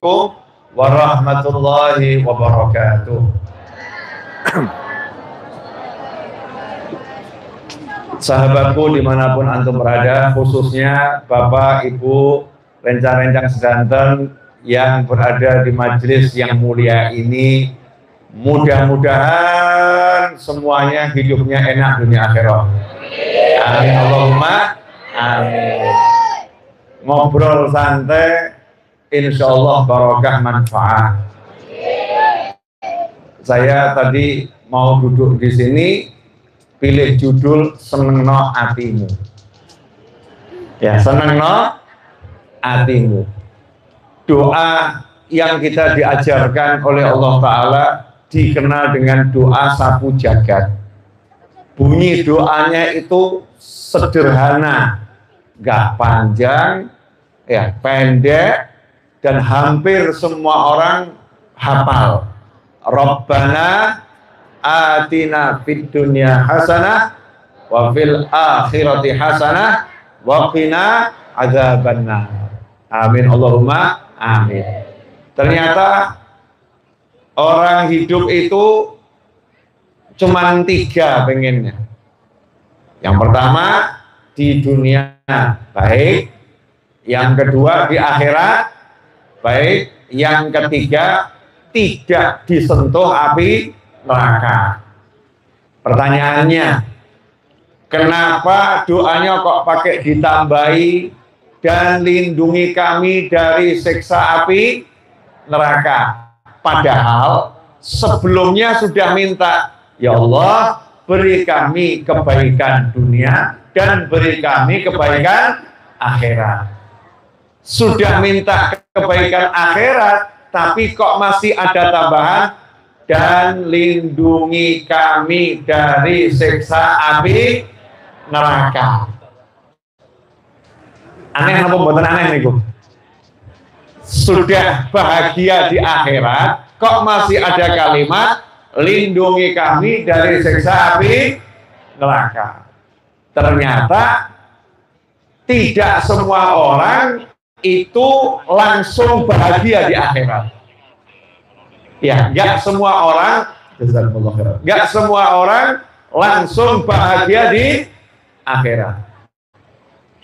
Assalamualaikum warahmatullahi wabarakatuh. Sahabatku dimanapun antum berada, khususnya Bapak, Ibu, rencang-rencang sedanten yang berada di majelis yang mulia ini, mudah-mudahan semuanya hidupnya enak dunia akhirat. Amin Allahumma amin. Ngobrol santai, insya Allah barokah manfaat. Saya tadi mau duduk di sini, pilih judul Senengno Atimu. Ya, Senengno Atimu. Doa yang kita diajarkan oleh Allah Ta'ala dikenal dengan doa sapu jagat. Bunyi doanya itu sederhana, gak panjang, ya pendek, dan hampir semua orang hafal. Rabbana atina fid dunya hasanah wa fil akhirati hasanah wa qina adzabannar. Amin Allahumma amin. Ternyata orang hidup itu cuma 3 pengennya. Yang pertama di dunia baik, yang kedua di akhirat baik, yang ketiga tidak disentuh api neraka. Pertanyaannya, kenapa doanya kok pakai ditambahi dan lindungi kami dari siksa api neraka? Padahal sebelumnya sudah minta, ya Allah beri kami kebaikan dunia dan beri kami kebaikan akhirat. Sudah minta kebaikan akhirat, tapi kok masih ada tambahan, dan lindungi kami dari siksa api neraka. Aneh apa buatan aneh nih, sudah bahagia di akhirat, kok masih ada kalimat lindungi kami dari siksa api neraka. Ternyata tidak semua orang itu langsung bahagia di akhirat. Ya, nggak semua orang langsung bahagia di akhirat.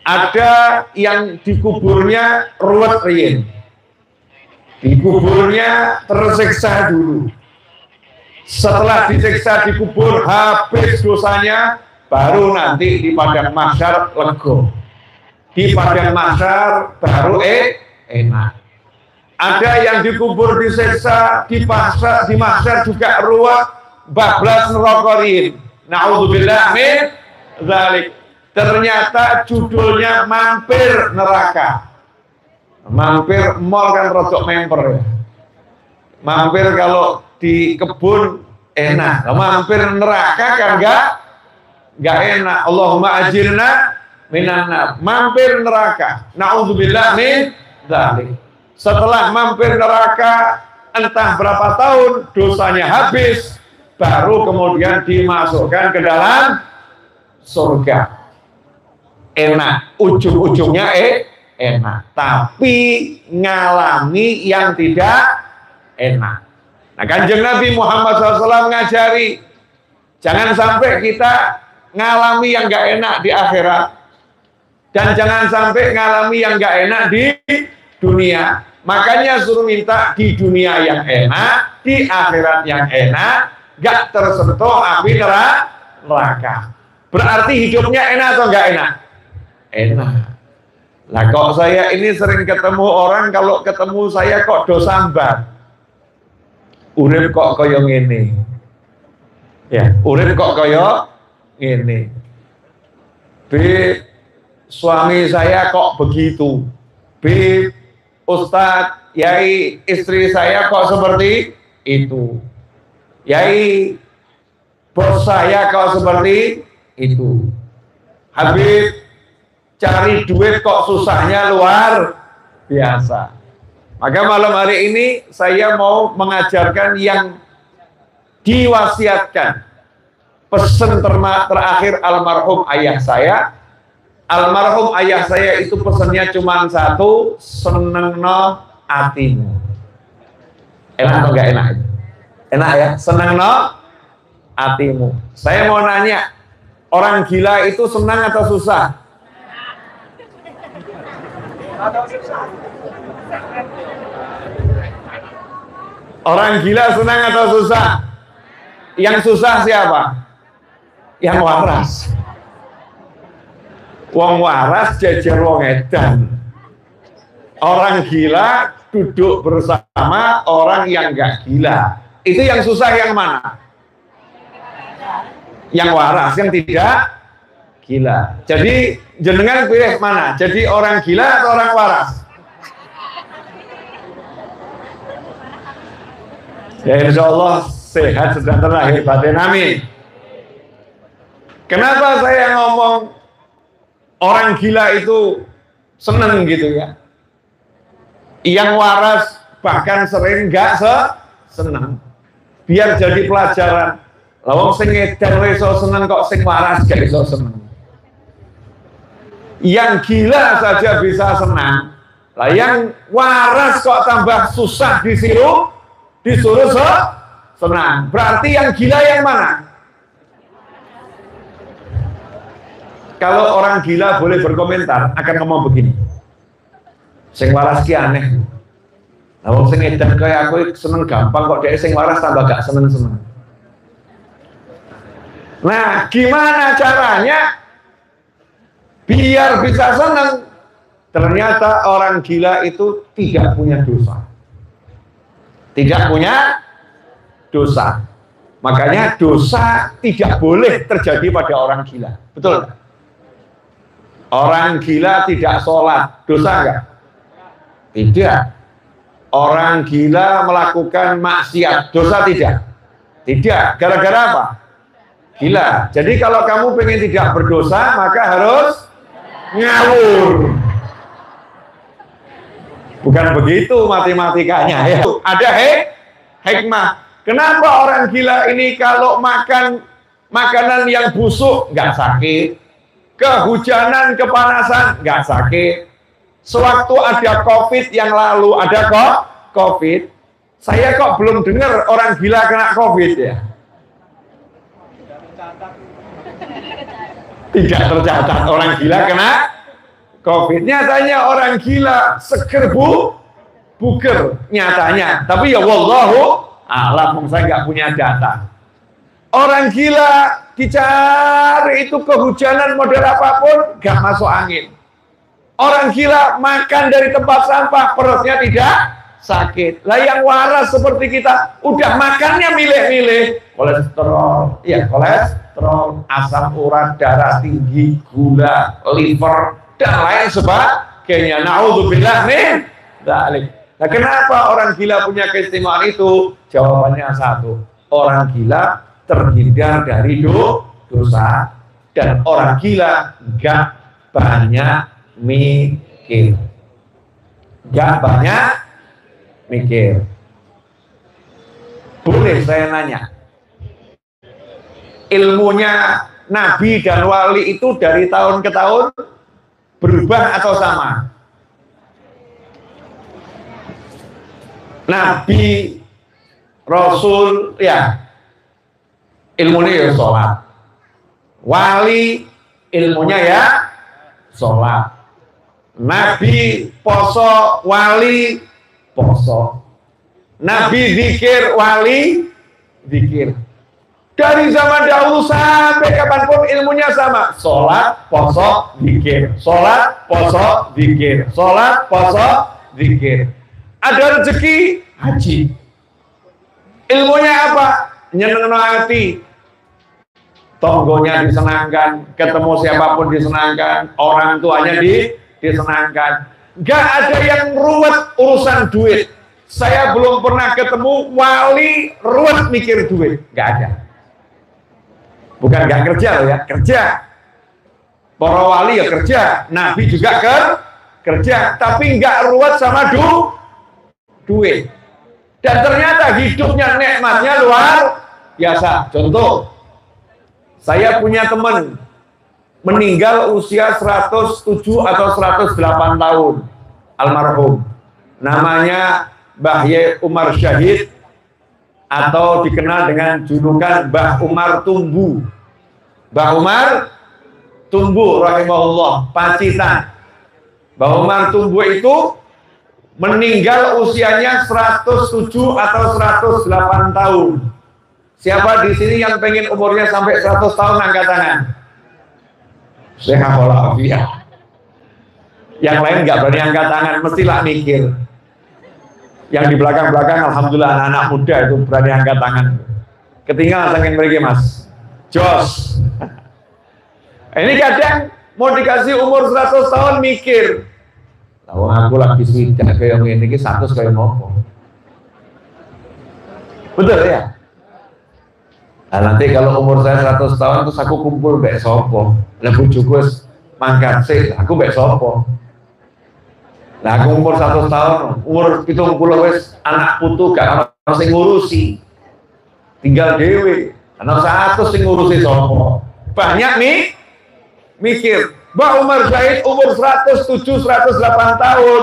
Ada yang dikuburnya ruwet riyin, dikuburnya tersiksa dulu. Setelah disiksa dikubur habis dosanya, baru nanti di padang mahsyar lego. Di padang mahsyar baru enak. Ada yang dikubur disiksa, di mahsyar juga ruwet, bablas nerokorin. Na'udzubillah min dzalik. Ternyata judulnya mampir neraka. Mampir mall kan rodok memper ya. Mampir kalau di kebun enak, mampir neraka kan enggak enak. Allahumma ajirna minan nar. Mampir neraka. Na'udzubillah min dzalik. Setelah mampir neraka entah berapa tahun, dosanya habis, baru kemudian dimasukkan ke dalam surga. Enak, ujung-ujungnya enak, tapi ngalami yang tidak enak. Nah, Kanjeng Nabi Muhammad SAW ngajari, jangan sampai kita ngalami yang gak enak di akhirat, dan jangan sampai ngalami yang gak enak di dunia. Makanya suruh minta di dunia yang enak, di akhirat yang enak, gak tersentuh api neraka. Berarti hidupnya enak atau gak enak? Enak. Lah kok saya ini sering ketemu orang, kalau ketemu saya kok dosambat. Urip kok kaya ngene. Ya, urip kok kaya ngene. Suami saya kok begitu. Ustadz, Yai, istri saya kok seperti itu. Yai, bos saya kok seperti itu. Habib, cari duit kok susahnya luar biasa. Maka malam hari ini saya mau mengajarkan yang diwasiatkan. Pesan terakhir almarhum ayah saya. Almarhum ayah saya itu pesannya cuma satu, senengno atimu. Enak atau enggak enak? Enak ya, senang no hatimu. Saya mau nanya, orang gila itu senang atau susah? Orang gila senang atau susah? Yang susah siapa? Yang waras. Wong waras jejer wong edan. Orang gila duduk bersama orang yang enggak gila. Itu yang susah yang mana? Yang waras, yang tidak gila. Jadi jenengan pilih mana? Jadi orang gila atau orang waras? Ya insya Allah sehat sejahtera lahir batin, amin. Kenapa saya ngomong orang gila itu seneng gitu ya? Yang waras bahkan sering nggak seneng. Biar jadi pelajaran. Lawang sing edan iso seneng kok sing waras gak iso seneng. Yang gila saja bisa senang. Lah yang waras kok tambah susah disuruh senang. Berarti yang gila yang mana? Kalau orang gila boleh berkomentar akan ngomong begini. Sing waras ki aneh. Lah wong sing edan kaya aku seneng gampang kok dhek sing waras tambah gak seneng-seneng. Nah, gimana caranya biar bisa senang? Ternyata orang gila itu tidak punya dosa. Tidak punya dosa. Makanya dosa tidak boleh terjadi pada orang gila. Betul? Orang gila tidak sholat. Dosa enggak? Tidak. Orang gila melakukan maksiat. Dosa tidak? Tidak. Gara-gara apa? Gila. Jadi kalau kamu pengen tidak berdosa, maka harus ngawur. Bukan begitu matematikanya ya. Ada hikmah. Kenapa orang gila ini kalau makan makanan yang busuk nggak sakit, kehujanan, kepanasan nggak sakit. Sewaktu ada COVID yang lalu, ada COVID, saya kok belum dengar orang gila kena COVID ya. Tidak tercatat orang gila kena COVID. Nyatanya orang gila seger buger nyatanya. Tapi ya wallahu a'lam, saya nggak punya data. Orang gila dicari itu kehujanan model apapun nggak masuk angin. Orang gila makan dari tempat sampah perutnya tidak sakit. Lah yang waras seperti kita udah makannya milih-milih kolesterol, ya kolesterol, asam urat, darah tinggi, gula, liver, dan lain sebagainya. Naudzubillah min dzalik. Nah, kenapa orang gila punya keistimewaan itu? Jawabannya satu. Orang gila terhindar dari dosa, dan orang gila nggak banyak mikir. Nggak banyak mikir. Boleh saya nanya? Ilmunya Nabi dan Wali itu dari tahun ke tahun berubah atau sama? Nabi, Rasul, ya ilmunya ya sholat. Wali ilmunya ya sholat. Nabi poso, wali poso. Nabi zikir, wali zikir. Dari zaman dahulu sampai kapanpun ilmunya sama. Sholat, poso, zikir. Sholat, poso, zikir. Sholat, poso, zikir. Ada rezeki, haji. Ilmunya apa? Nyenengno hati. Tonggonya disenangkan, ketemu siapapun disenangkan, orang tuanya disenangkan. Gak ada yang ruwet urusan duit. Saya belum pernah ketemu wali ruwet mikir duit. Gak ada. Bukan gak kerja loh ya, kerja. Para wali ya kerja, Nabi juga kerja, tapi gak ruwet sama duit. Dan ternyata hidupnya nikmatnya luar biasa. Contoh, saya punya teman meninggal usia 107 atau 108 tahun, almarhum. Namanya Mbah Ye Umar Syahid atau dikenal dengan julukan Mbah Umar Tumbu. Mbah Umar Tumbu rahimahullah, Pacitan. Mbah Umar Tumbu itu meninggal usianya 107 atau 108 tahun. Siapa di sini yang pengen umurnya sampai 100 tahun angkat tangan? Sehat walafiat. Yang lain nggak berani angkat tangan, mestilah mikir. Yang di belakang-belakang alhamdulillah anak-anak muda itu berani angkat tangan. Ketinggalan saking mereka Mas. Jos. Ini kadang mau dikasih umur 100 tahun mikir. Tahu aku lagi swidak kayak ngene iki 100 kayak ngopo. Betul ya? Nah, nanti kalau umur saya 100 tahun terus aku kumpul mbek sopo. Lah bojoku wis mangkat sik, aku mbek sopo. Nah, aku umur 100 tahun, umur 70 wis anak putu gak ono sing ngurusi. Tinggal dhewe. Ana 100 sing ngurusi sopo. Banyak nih mikir. Mbah Umar Syahid umur 107, 108 tahun.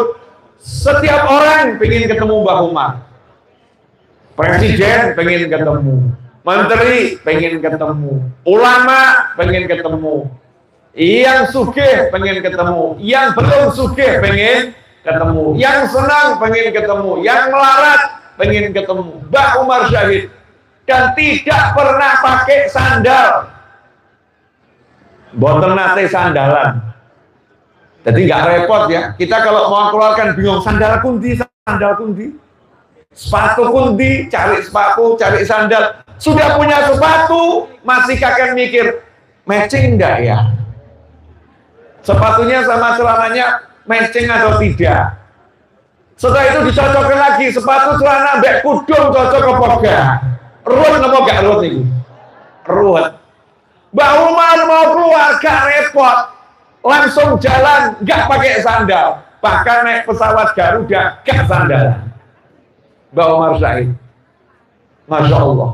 Setiap orang pengen ketemu Mbah Umar. Presiden pengen ketemu. Menteri pengen ketemu. Ulama pengen ketemu. Yang sugih pengen ketemu. Yang belum sugih pengen ketemu. Yang senang pengen ketemu. Yang melarat pengen ketemu. Mbah Umar Syahid. Dan tidak pernah pakai sandal. Boten nate sandalan. Jadi nggak repot ya. Kita kalau mau keluarkan bingung sandal kundi, sepatu kundi, cari sepatu, cari sandal. Sudah punya sepatu, masih kakek mikir matching enggak ya? Sepatunya sama celananya matching atau tidak? Setelah itu dicocokkan lagi sepatu celana mbek kudung cocok apa enggak? Ruwet apa enggak ruwet itu? Ruwet. Mbah Umar mau keluar gak repot, langsung jalan gak pakai sandal, bahkan naik pesawat Garuda gak sandalan. Mbah Umar Syahid, Masya Allah.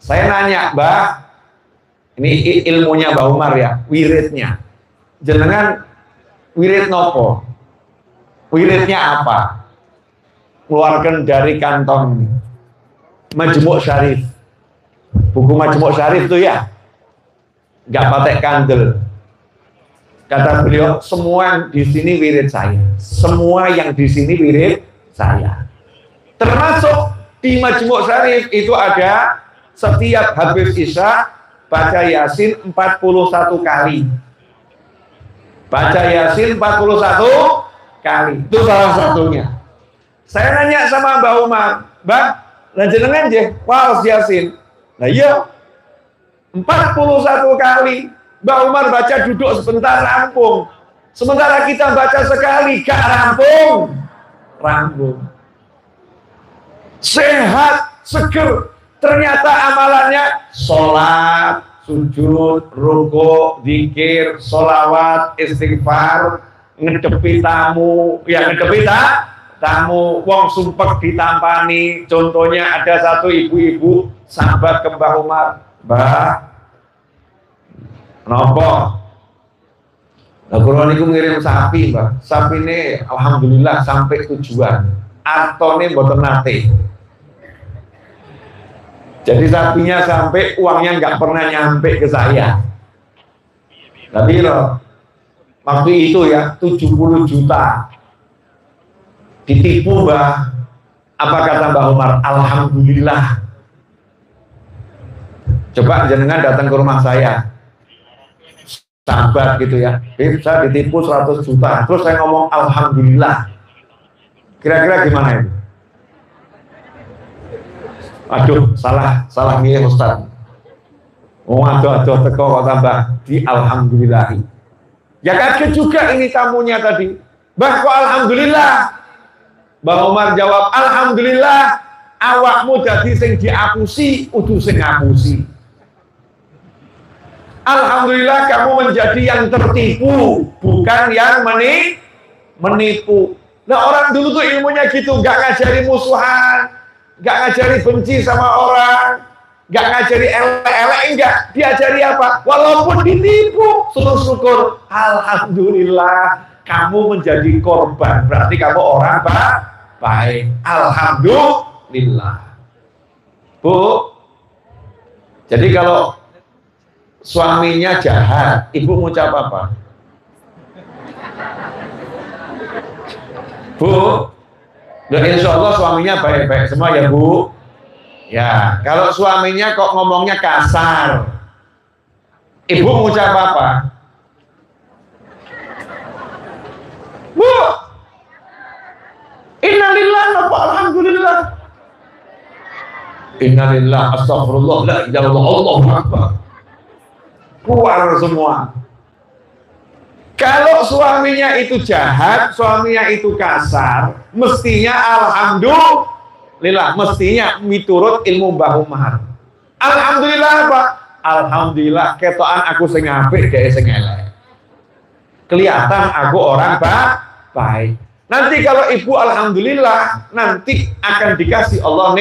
Saya nanya, Mbah, ini ilmunya Mbah Umar ya, wiridnya. Jenengan wirid nopo? Wiridnya apa? Keluarkan dari kantong Majmu' Syarif. Buku Majmu' Syarif itu ya. Nggak pakai kandel. Kata beliau, semua yang di sini wirid saya. Semua yang di sini wirid saya. Termasuk di Majmu' Syarif itu ada setiap habis Isya baca Yasin 41 kali. Baca Yasin 41 kali. Itu salah satunya. Saya nanya sama Mbah Umar, Mbah, lah jenengan je, waos Yasin. Lah iya. 41 kali. Mbah Umar baca duduk sebentar rampung. Sementara kita baca sekali gak rampung. Rampung. Sehat, seger. Ternyata amalannya sholat, sujud, rukuk, zikir, sholawat, istighfar, ngedepi tamu, yang ngedepi tamu, wong sumpek ditampani. Contohnya ada satu ibu-ibu sahabat ke Mbah Umar. Mbah, nopo? Nah, kalau niku ngirim sapi, Mbah. Sapi ini alhamdulillah sampai tujuan. Artone mboten nate. Jadi sapinya sampai uangnya nggak pernah nyampe ke saya. Tapi loh, waktu itu ya 70 juta ditipu, Mbah. Apa kata Mbah Umar? Alhamdulillah. Coba jenengan datang ke rumah saya, sahabat gitu ya, saya ditipu 100 juta, terus saya ngomong alhamdulillah, kira-kira gimana itu? Aduh, salah nih Ustaz. Oh, aduh teko kok tambah di alhamdulillahi. Ya kaget juga ini tamunya tadi. Mbah kok alhamdulillah? Mbah Umar jawab, alhamdulillah awakmu jadi sing diapusi, udu sing ngapusi. Alhamdulillah kamu menjadi yang tertipu, bukan yang menipu. Nah, orang dulu tuh ilmunya gitu, nggak ngajari musuhan, nggak ngajari benci sama orang, nggak ngajari elek-elek, enggak. Diajari apa? Walaupun ditipu, syukur. Alhamdulillah kamu menjadi korban, berarti kamu orang baik. Alhamdulillah. Bu, jadi kalau suaminya jahat, ibu ngucap apa? Bu, ya insya Allah suaminya baik-baik semua ya Bu. Ya, kalau suaminya kok ngomongnya kasar, ibu ngucap apa? Bu, innalillah wa alhamdulillah. Innalillah, astagfirullah, la ilaha illallah, Allahu akbar. Keluar semua. Kalau suaminya itu jahat, suaminya itu kasar, mestinya alhamdulillah, mestinya miturut ilmu Mbah Umar. Alhamdulillah apa? Alhamdulillah ketokan aku sing apik dhek sing elek. Kelihatan aku orang baik. Nanti kalau ibu alhamdulillah, nanti akan dikasih Allah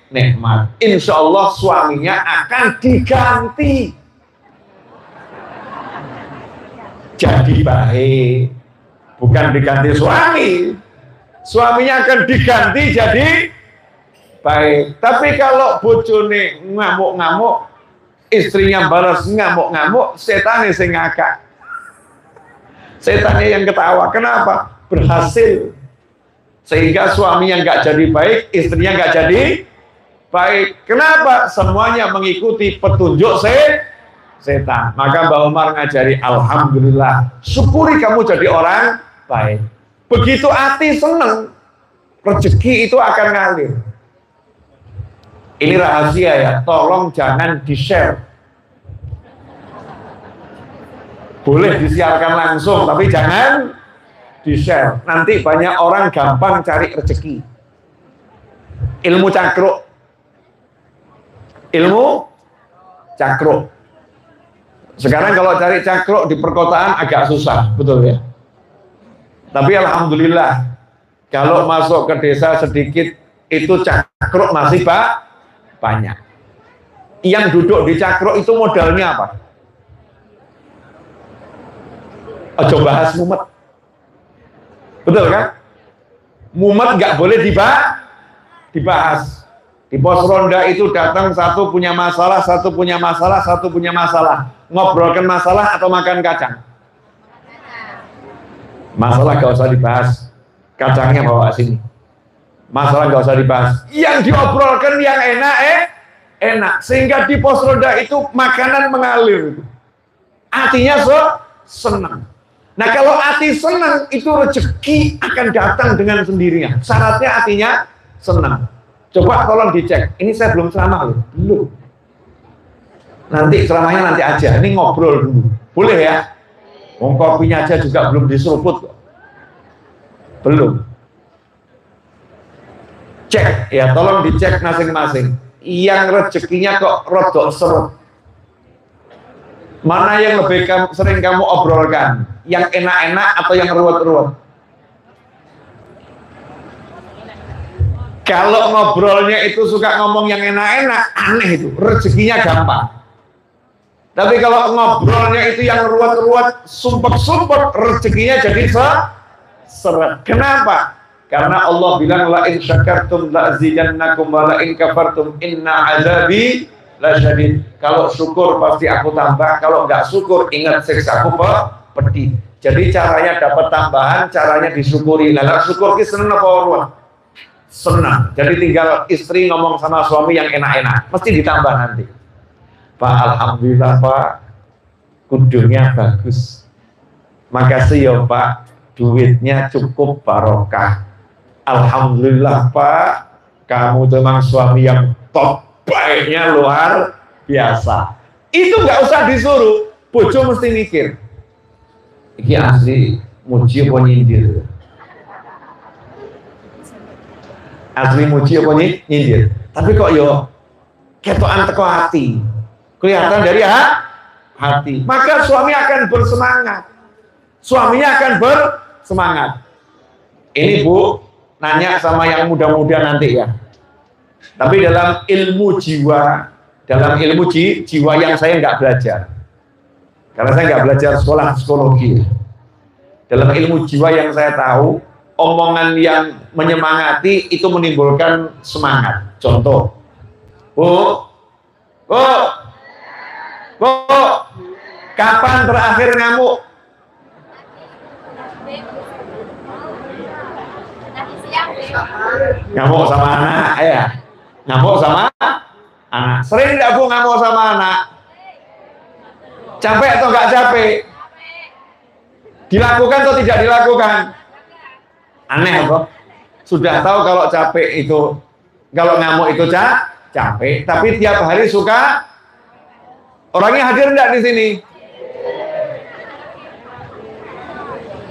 nikmat. Insya Allah suaminya akan diganti jadi baik, bukan diganti suaminya akan diganti jadi baik. Tapi kalau bojone ngamuk-ngamuk, istrinya balas ngamuk-ngamuk, setannya sing ngakak, setannya yang ketawa. Kenapa? Berhasil, sehingga suaminya nggak jadi baik, istrinya nggak jadi baik. Kenapa? Semuanya mengikuti petunjuk setan. Maka Mbah Umar ngajari, alhamdulillah, syukuri kamu jadi orang baik. Begitu hati seneng, rezeki itu akan ngalir. Ini rahasia ya, tolong jangan di-share. Boleh disiarkan langsung, tapi jangan di-share. Nanti banyak orang gampang cari rezeki. Ilmu cakruk. Sekarang kalau cari cakruk di perkotaan agak susah, betul ya? Tapi alhamdulillah, kalau masuk ke desa sedikit, itu cakruk masih banyak. Yang duduk di cakruk itu modalnya apa? Ojo bahas mumet. Betul kan? Mumet nggak boleh dibahas. Di pos ronda itu datang satu punya masalah, satu punya masalah, satu punya masalah. Ngobrolkan masalah atau makan kacang? Masalah gak usah dibahas, kacangnya bawa sini. Masalah gak usah dibahas. Yang diobrolkan yang enak. Sehingga di pos ronda itu makanan mengalir. Artinya senang. Nah kalau hati senang, itu rezeki akan datang dengan sendirinya. Syaratnya hatinya senang. Coba tolong dicek. Ini saya belum ceramah loh. Belum. Nanti ceramahnya nanti aja. Ini ngobrol dulu. Boleh ya? Kopinya aja juga belum diseruput kok. Belum. Cek ya, tolong dicek masing-masing. Yang rezekinya kok rodok seret. Mana yang lebih sering kamu obrolkan? Yang enak-enak atau yang ruwet-ruwet? Kalau ngobrolnya itu suka ngomong yang enak-enak, aneh itu, rezekinya gampang. Tapi kalau ngobrolnya itu yang ruwet-ruwet, sumpek-sumpek, rezekinya jadi seret. Kenapa? Karena Allah bilang, la in syakartum la azidannakum wa la in kafartum inna azabi lasyadid. Kalau syukur pasti aku tambah, kalau nggak syukur ingat siksaku pedih. Jadi caranya dapat tambahan, caranya disyukuri. Lalu syukur ki seneng apa ora? Senang. Jadi tinggal istri ngomong sama suami yang enak-enak, mesti ditambah nanti. Pak, alhamdulillah Pak, kudungnya bagus. Makasih ya Pak, duitnya cukup barokah. Alhamdulillah Pak, kamu memang suami yang top, baiknya luar biasa. Itu nggak usah disuruh, bojo mesti mikir. Iki asli muji apa nyindir? Asli muji apa nyindir? Tapi kok yo ketokan teko hati. Kelihatan dari hati. Maka suami akan bersemangat. Suaminya akan bersemangat. Ini Bu, nanya sama yang muda-muda nanti ya. Tapi dalam ilmu jiwa, jiwa yang saya nggak belajar. Karena saya nggak belajar sekolah psikologi. Dalam ilmu jiwa yang saya tahu, omongan yang menyemangati itu menimbulkan semangat. Contoh, Bu, kapan terakhir ngamuk? Ngamuk sama anak ya? Ngamuk sama anak. Sering tidak Bu ngamuk sama anak? Capek atau nggak capek? Dilakukan atau tidak dilakukan? Aneh kok. Sudah tahu kalau capek itu, kalau ngamuk itu capek, tapi tiap hari suka. Orangnya hadir enggak di sini?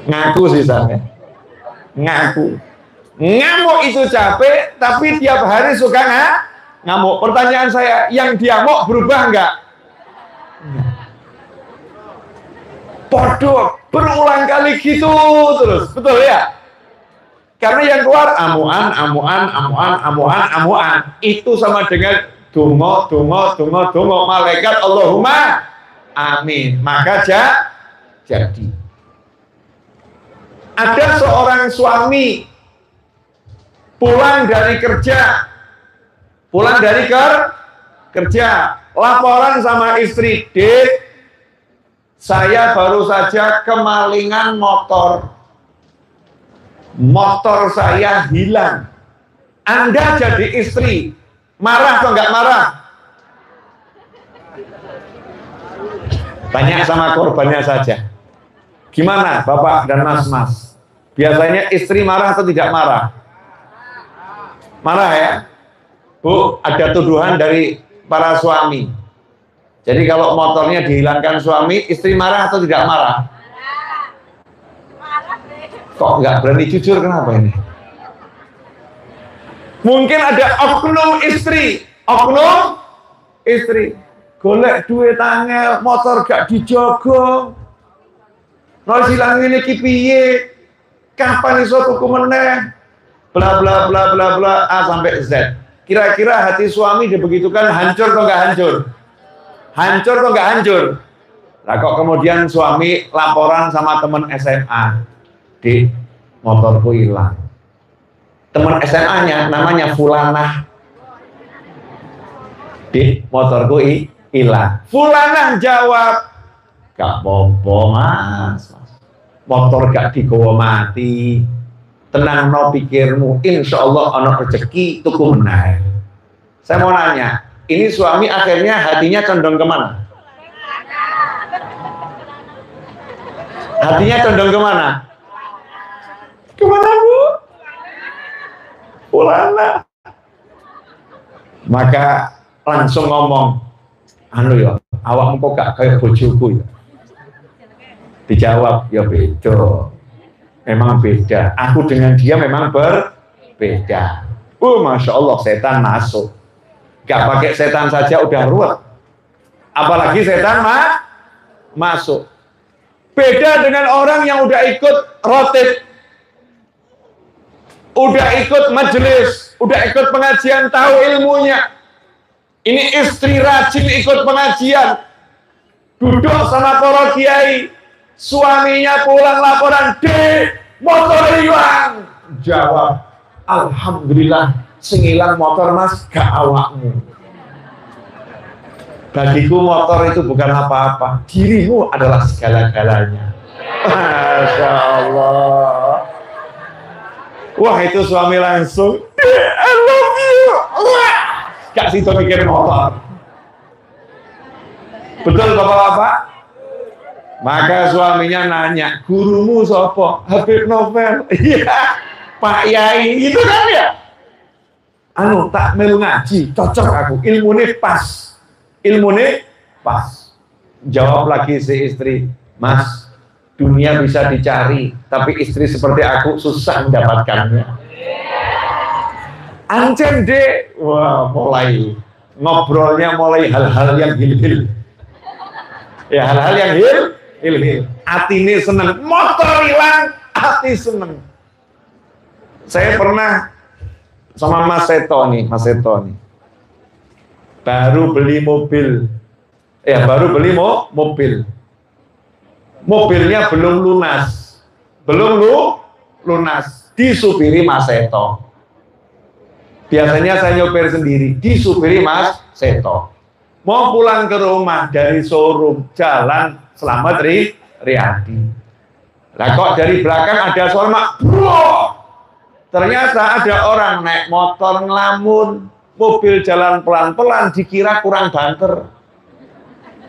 Ngaku sih saya. Ngaku. Ngamuk itu capek, tapi tiap hari suka ngamuk. Pertanyaan saya, yang diamuk berubah enggak? Bodoh, berulang kali gitu terus, betul ya? Karena yang keluar amuan. Itu sama dengan dongo, malaikat Allahumma amin. Maka jadi. Ada seorang suami pulang dari kerja, laporan sama istri, Dek, saya baru saja kemalingan motor saya hilang. Anda jadi istri, marah atau enggak marah? Tanya sama korbannya saja. Gimana Bapak dan Mas? Biasanya istri marah atau tidak marah? Marah ya? Bu, ada tuduhan dari para suami. Jadi kalau motornya dihilangkan suami, istri marah atau tidak marah? Kok nggak berani jujur, kenapa ini? Mungkin ada oknum istri, golek duit tangel, motor gak dijogo, nol silang ini kipiye, kapan iso tuku meneh, bla bla bla bla bla A sampai Z. Kira-kira hati suami dibegitukan hancur atau nggak hancur? Hancur atau nggak hancur? Nah kok kemudian suami laporan sama teman SMA, di motorku hilang. Teman SMA-nya namanya Fulanah, di motorku hilang. Fulanah jawab, gak popo mas, motor gak digawa mati, tenang no pikirmu, insya Allah ono rezeki tuku meneh. Saya mau nanya, ini suami akhirnya hatinya condong kemana? Hatinya condong kemana? Kemana Bu? Fulana. Maka langsung ngomong, anu ya, awakmu kok gak kayak bojoku ya? Dijawab, ya beda. Memang beda. Aku dengan dia memang berbeda. Masya Allah, setan masuk. Gak pakai setan saja udah ruwet. Apalagi setan masuk. Beda dengan orang yang udah ikut rotib, udah ikut majelis, udah ikut pengajian, tahu ilmunya. Ini istri rajin ikut pengajian, duduk sama para kiai, suaminya pulang laporan, Dek, motor hilang. Jawab, alhamdulillah, sing ilang motor mas, gak awakmu. Bagiku motor itu bukan apa-apa, dirimu adalah segala-galanya. Masya Allah. Wah itu suami langsung, I love you. Wah, gak sih mikir motor. Betul bapak-bapak? Maka suaminya nanya, gurumu sopo? Habib Novel. Iya, Pak Yai, gitu kan ya? Anu tak melu ngaji, cocok aku, ilmunya pas. Jawab lagi si istri, Mas, dunia bisa dicari, tapi istri seperti aku susah mendapatkannya. Ancen deh, wah mulai ngobrolnya mulai hal-hal yang hil-hil. Ya hal-hal yang hil-hil. Hati ini seneng, motor hilang, hati seneng. Saya pernah sama Mas Seto nih, baru beli mobil. Mobilnya belum lunas. disupiri Mas Seto. Biasanya saya nyopir sendiri, disupiri Mas Seto. Mau pulang ke rumah dari showroom, jalan Selamat Riyadi. Lah kok dari belakang ada suara mak, bro. Ternyata ada orang naik motor ngelamun, mobil jalan pelan-pelan, dikira kurang banter.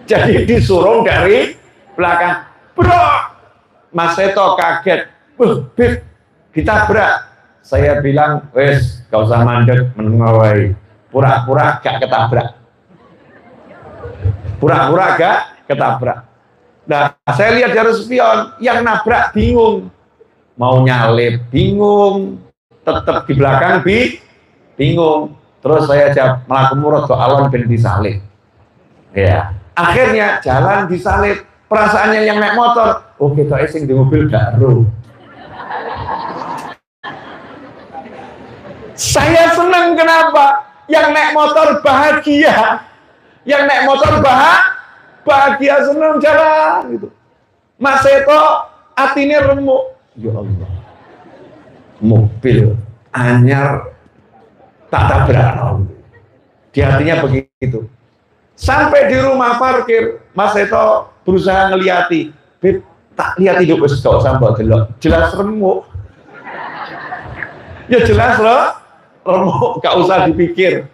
Jadi disuruh dari belakang, bro. Mas Seto kaget, bib, ditabrak. Saya bilang, wes, gak usah mandek, menengawai. Pura-pura gak ketabrak. Pura-pura gak ketabrak. Nah, saya lihat dari spion, yang nabrak bingung. Mau nyalip, bingung. Tetap di belakang, bingung. Terus saya jawab, melakukan rodo alon ben disalip. Ya, akhirnya jalan disalip. Perasaannya yang naik motor, oh kita esing di mobil gak ru. Saya senang kenapa? Yang naik motor bahagia. Yang naik motor bahagia senang jalan gitu. Mas Seto atine remuk. Ya Allah. Mobil anyar tak tabrak. Di hatinya begitu. Sampai di rumah parkir, Mas Seto berusaha ngeliati. Beb, tak lihat hidup wis gak usah mbok delok. Jelas remuk. Ya jelas loh. Remuk, gak usah dipikir.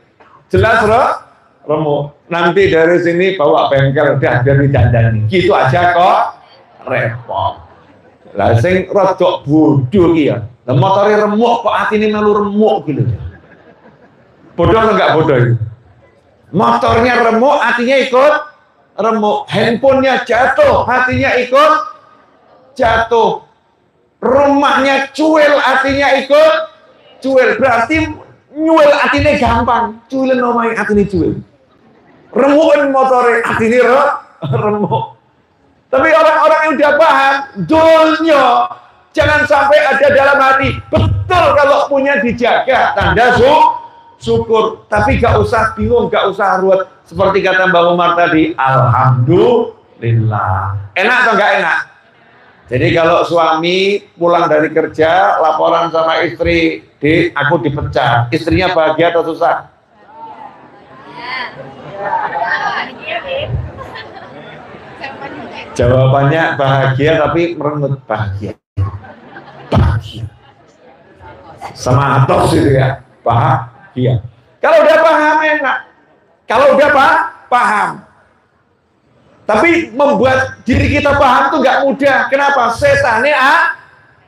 Jelas loh, remuk. Nanti dari sini bawa bengkel, udah biar didandani. Gitu aja kok, repot. Lah sing rodok bodoh ki ya. Lah motore remuk kok atine melu remuk gitu. Bodoh atau enggak bodoh itu? Motornya remuk, hatinya ikut remuk. Handphonenya jatuh, hatinya ikut jatuh. Rumahnya cuil, hatinya ikut cuil. Berarti nyuil atine gampang, cuilen omahe atine cuil. Remukan motore atine remuk. Tapi orang-orang yang udah paham, dunia jangan sampai ada dalam hati. Betul kalau punya dijaga, tanda syukur. Tapi gak usah bingung, gak usah ruwet. Seperti kata Mbak Umar tadi, alhamdulillah. Enak atau enggak enak? Jadi kalau suami pulang dari kerja, laporan sama istri, aku dipecat. Istrinya bahagia atau susah? Jawabannya bahagia, tapi merengut bahagia. Bahagia. Sama atos itu ya, bahagia. Kalau udah paham enak. Kalau udah paham. Tapi membuat diri kita paham tuh nggak mudah. Kenapa? Setannya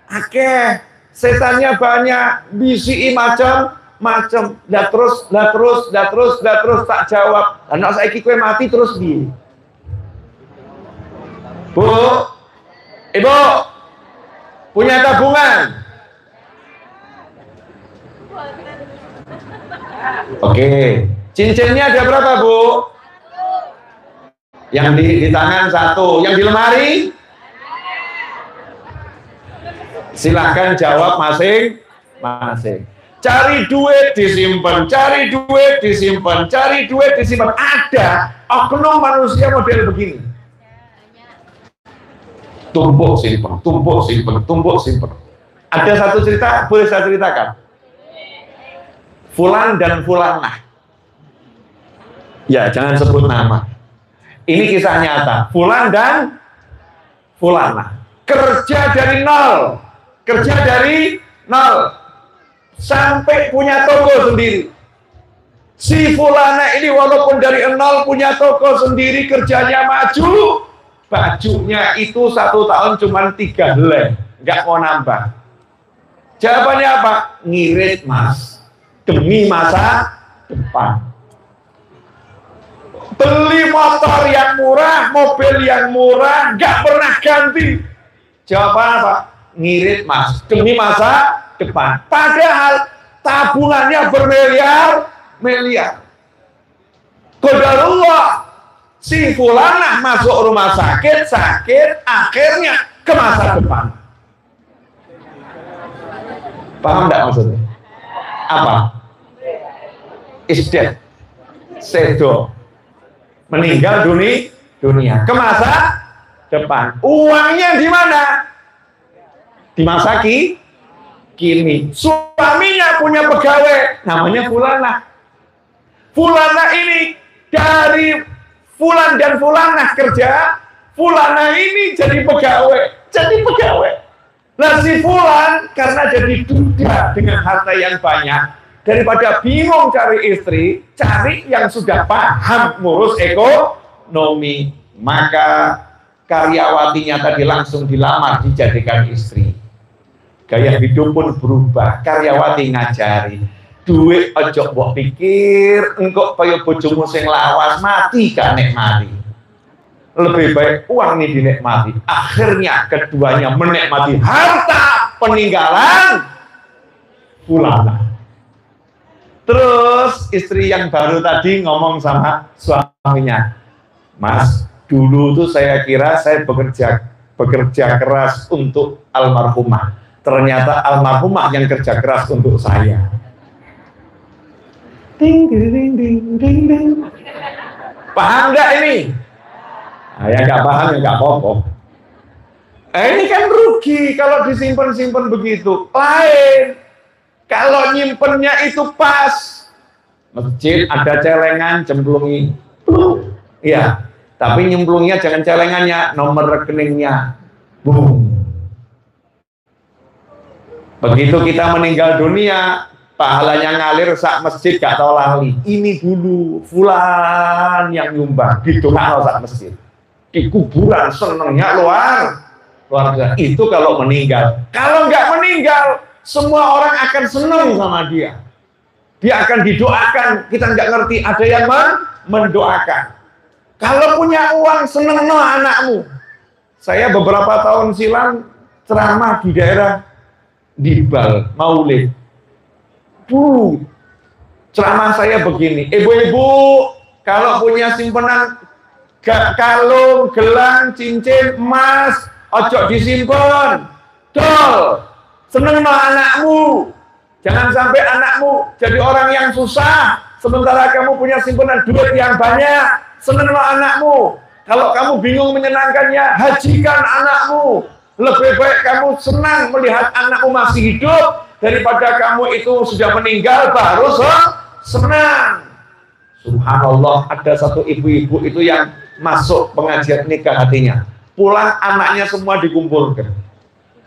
akeh. Setannya banyak, bisi macam-macam. Dah terus tak jawab. Anak saya kue mati terus di. Bu, ibu, punya tabungan? Oke, cincinnya ada berapa bu? Yang di tangan satu, yang di lemari? Silahkan jawab masing-masing. Cari duit disimpan, cari duit disimpan, cari duit disimpan. Ada oknum manusia model begini. Tumpuk simpan, tumpuk simpan, tumpuk simpan. Ada satu cerita, boleh saya ceritakan? Fulan dan Fulanah. Ya, jangan sebut nama. Ini kisah nyata. Fulan dan Fulanah. Kerja dari nol. Kerja dari nol. Sampai punya toko sendiri. Si Fulanah ini walaupun dari nol punya toko sendiri, kerjanya maju. Bajunya itu 1 tahun cuma 3 helai. Nggak mau nambah. Jawabannya apa? Ngirit mas. Demi masa depan. Beli motor yang murah, mobil yang murah, nggak pernah ganti. Jawaban apa? Ngirit mas, demi masa depan. Padahal tabungannya bermiliar-miliar. Qadarullah, si Fulanah masuk rumah sakit, akhirnya ke masa depan. Paham nggak maksudnya? Apa? Isdet, sedo. Meninggal dunia ke masa depan. Uangnya di mana? Dimasaki Kini suaminya punya pegawai namanya Fulanah. Fulanah ini dari Fulan dan Fulanah kerja, Fulanah ini jadi pegawai. Nah si Fulan karena jadi duda dengan harta yang banyak, daripada bingung cari istri, cari yang sudah paham ngurus ekonomi. Maka karyawatinya tadi langsung dilamar, dijadikan istri. Gaya hidup pun berubah. Karyawati ngajari, duit ojo mbok pikir engkau kaya bojomu sing lawas mati gak nikmati. Lebih baik uang ini dinikmati. Akhirnya keduanya menikmati harta peninggalan Fulanah. Terus istri yang baru tadi ngomong sama suaminya, Mas, dulu tuh saya kira saya bekerja keras untuk almarhumah. Ternyata almarhumah yang kerja keras untuk saya. Ding, ding, ding, ding, ding, ding. Paham nggak ini? Nah, ya nggak paham ya nggak apa-apa. Ini kan rugi kalau disimpan-simpan begitu. Lain, kalau nyimpennya itu pas. Masjid ada celengan, cemplungi. Iya, tapi nyemplungnya jangan celengannya, nomor rekeningnya. Boom. Begitu kita meninggal dunia, pahalanya ngalir sak masjid gak tau lali. Ini dulu Fulan yang nyumbang, didongakno sak masjid. Di kuburan senengnya luar biasa. Itu kalau meninggal. Kalau nggak meninggal, semua orang akan senang sama dia. Dia akan didoakan. Kita nggak ngerti, ada yang mendoakan. Kalau punya uang, seneng no anakmu. Saya beberapa tahun silam ceramah di daerah Dibal, Maulid. Ceramah saya begini, ibu-ibu kalau punya simpenan kalung, gelang, cincin, emas, ojo disimpan, dol, seneng no anakmu. Jangan sampai anakmu jadi orang yang susah, sementara kamu punya simpanan duit yang banyak. Seneng no anakmu. Kalau kamu bingung menyenangkannya, hajikan anakmu. Lebih baik kamu senang melihat anakmu masih hidup daripada kamu itu sudah meninggal baru senang. Subhanallah, ada satu ibu-ibu itu yang masuk pengajian nikah hatinya. Pulang anaknya semua dikumpulkan.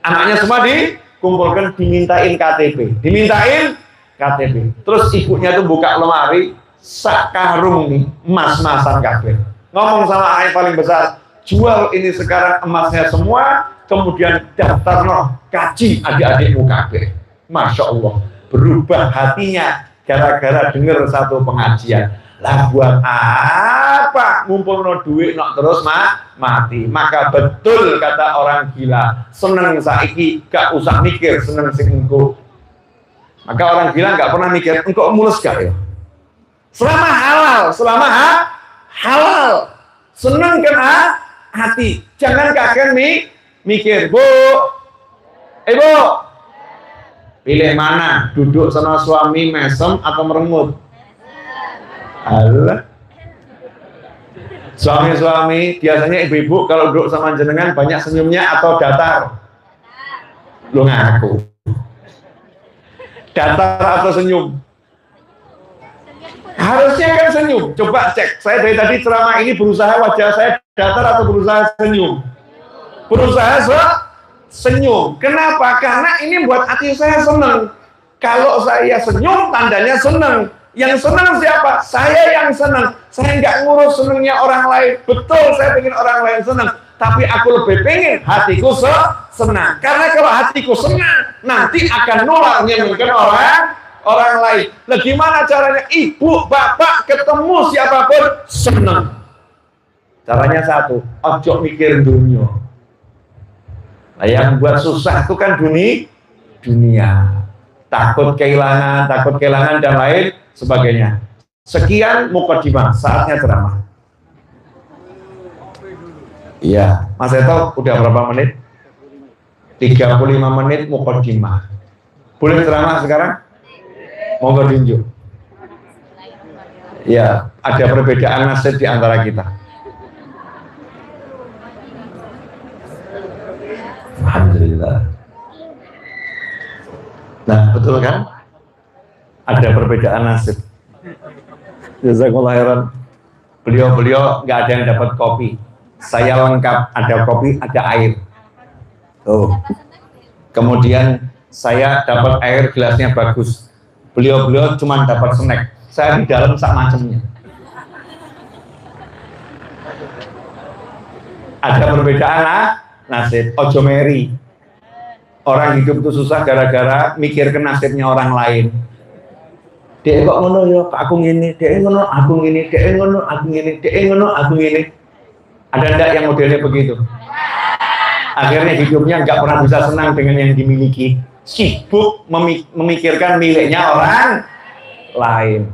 Anaknya semua dikumpulkan, dimintain KTP. Terus ibunya tuh buka lemari, sak karung nih, emas-emasan kabeh. Ngomong sama anak paling besar, jual ini sekarang emasnya semua, kemudian daftar no kaji adik-adikmu kabeh. Masya Allah, berubah hatinya gara-gara dengar satu pengajian. Lah buat apa ngumpul no duit no terus mati. Maka betul kata orang gila, seneng saiki gak usah mikir seneng sing engko. Maka orang gila gak pernah mikir engko mulus gak ya. Selama halal seneng kan hati. Jangan kakek mikir, Bu, ibu pilih mana, duduk sama suami mesem atau merengut? Allah. Suami-suami biasanya ibu-ibu kalau duduk sama jenengan banyak senyumnya atau datar? Lu ngaku datar atau senyum? Harusnya kan senyum. Coba cek, saya dari tadi ceramah ini berusaha wajah saya datar atau berusaha senyum? Berusaha senyum. Kenapa? Karena ini buat hati saya senang. Kalau saya senyum, tandanya senang. Yang senang siapa? Saya yang senang. Saya nggak ngurus senangnya orang lain. Betul, saya pengen orang lain senang. Tapi aku lebih pengen hatiku senang. Karena kalau hatiku senang, nanti akan nular mungkin orang lain. Nah, gimana caranya? Ibu, bapak, ketemu siapapun senang. Caranya satu, ojo mikir dunia. Nah, yang buat susah itu kan dunia. Takut kehilangan dan lain sebagainya. Sekian mukadimah, saatnya ceramah. Iya, Mas Eto udah berapa menit? 35 menit mukadimah. Boleh ceramah sekarang? Monggo diunjuk. Ya, ada perbedaan nasib di antara kita. Alhamdulillah. Nah, betul kan? Ada perbedaan nasib. Jazakallah khairan. Beliau nggak ada yang dapat kopi. Saya lengkap, ada kopi, ada air. Oh. Kemudian saya dapat air, gelasnya bagus. Beliau cuma dapat snack. Saya di dalam sak macamnya. Ada perbedaan nasib. Ojo meri. Orang hidup itu susah gara-gara mikirkan nasibnya orang lain. Dia kok ngono ya, aku ngini, dia ngono, aku ngini, dia ngono, aku ngini, dia ngono, aku ngini. Ada enggak yang modelnya begitu? Akhirnya hidupnya nggak pernah bisa senang dengan yang dimiliki. Sibuk memikirkan miliknya orang lain.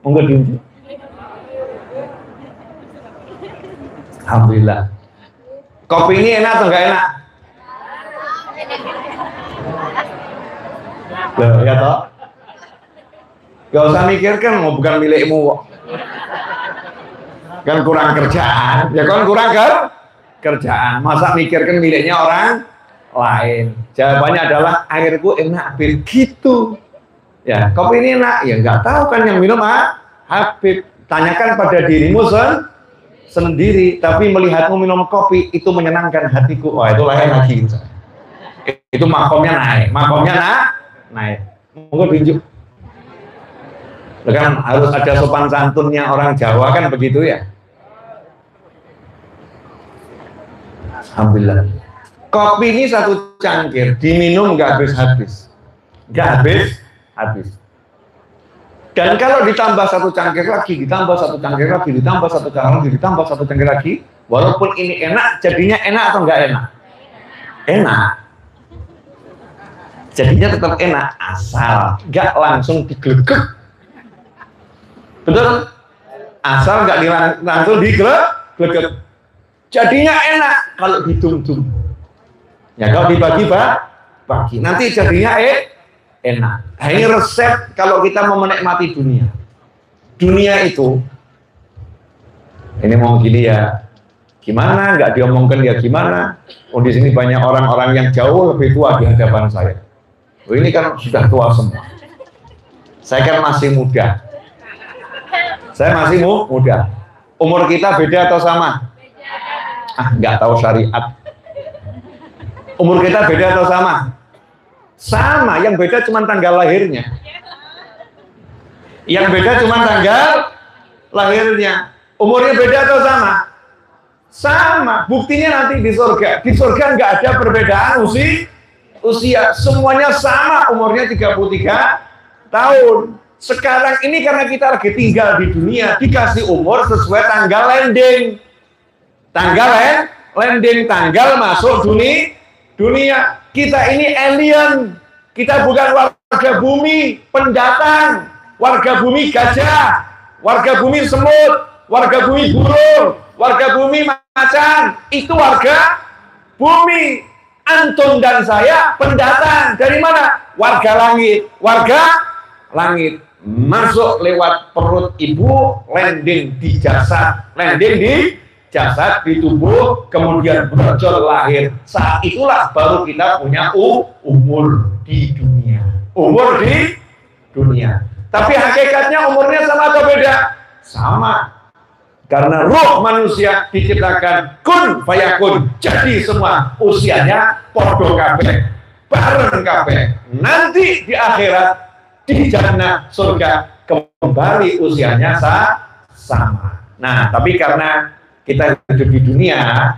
Monggo diunjuk. Alhamdulillah. Kopi ini enak atau enggak enak? Loh, ya toh? Gak usah mikirkan, mau bukan milikmu kok. Kan kurang kerjaan, ya kan kurang kerjaan. Masa mikirkan miliknya orang lain? Jawabannya adalah airku enak, begitu. Ya, kopi ini enak, ya nggak tahu kan yang minum Habib. Tanyakan pada dirimu sendiri. Tapi melihatmu minum kopi itu menyenangkan hatiku. Wah, itu lain lagi. Itu makomnya naik, naik. Monggo tunjuk. Kan harus ada sopan santunnya orang Jawa kan begitu ya. Alhamdulillah. Kopi ini satu cangkir diminum nggak habis-habis, Dan kalau ditambah satu cangkir lagi, ditambah satu cangkir lagi, ditambah satu cangkir lagi, ditambah satu cangkir lagi, walaupun ini enak, jadinya enak atau nggak enak? Enak. Jadinya tetap enak asal nggak langsung digelegek. Betul? Asal nggak langsung digelegek. Jadinya enak kalau didum-dum. Ya kalau dibagi-bagi, nanti jadinya enak. Nah, ini resep kalau kita mau menikmati dunia. Dunia itu, ini mau gini ya, gimana? Nggak diomongkan ya gimana? Oh, di sini banyak orang-orang yang jauh lebih tua di hadapan saya. Oh, ini kan sudah tua semua. Saya kan masih muda. Saya masih muda. Umur kita beda atau sama? Nggak tahu syariat. Umur kita beda atau sama? Sama, yang beda cuma tanggal lahirnya. Yang beda cuma tanggal lahirnya. Umurnya beda atau sama? Sama. Buktinya nanti di surga. Di surga nggak ada perbedaan usia. Semuanya sama, umurnya 33 tahun. Sekarang ini karena kita lagi tinggal di dunia, dikasih umur sesuai tanggal landing. Tanggal masuk dunia. Kita ini alien. Kita bukan warga bumi pendatang, warga bumi gajah, warga bumi semut, warga bumi burung, warga bumi macan. Itu warga bumi. Antum dan saya pendatang. Dari mana? Warga langit. Masuk lewat perut ibu, landing di jasad, di tubuh, kemudian brojol lahir. Saat itulah baru kita punya umur di dunia. Tapi hakikatnya umurnya sama atau beda? Sama. Karena ruh manusia diciptakan kun fayakun, jadi semua usianya podo kabeh, bareng kabeh. Nanti di akhirat, di jannah surga, kembali usianya sama. Nah, tapi karena kita hidup di dunia,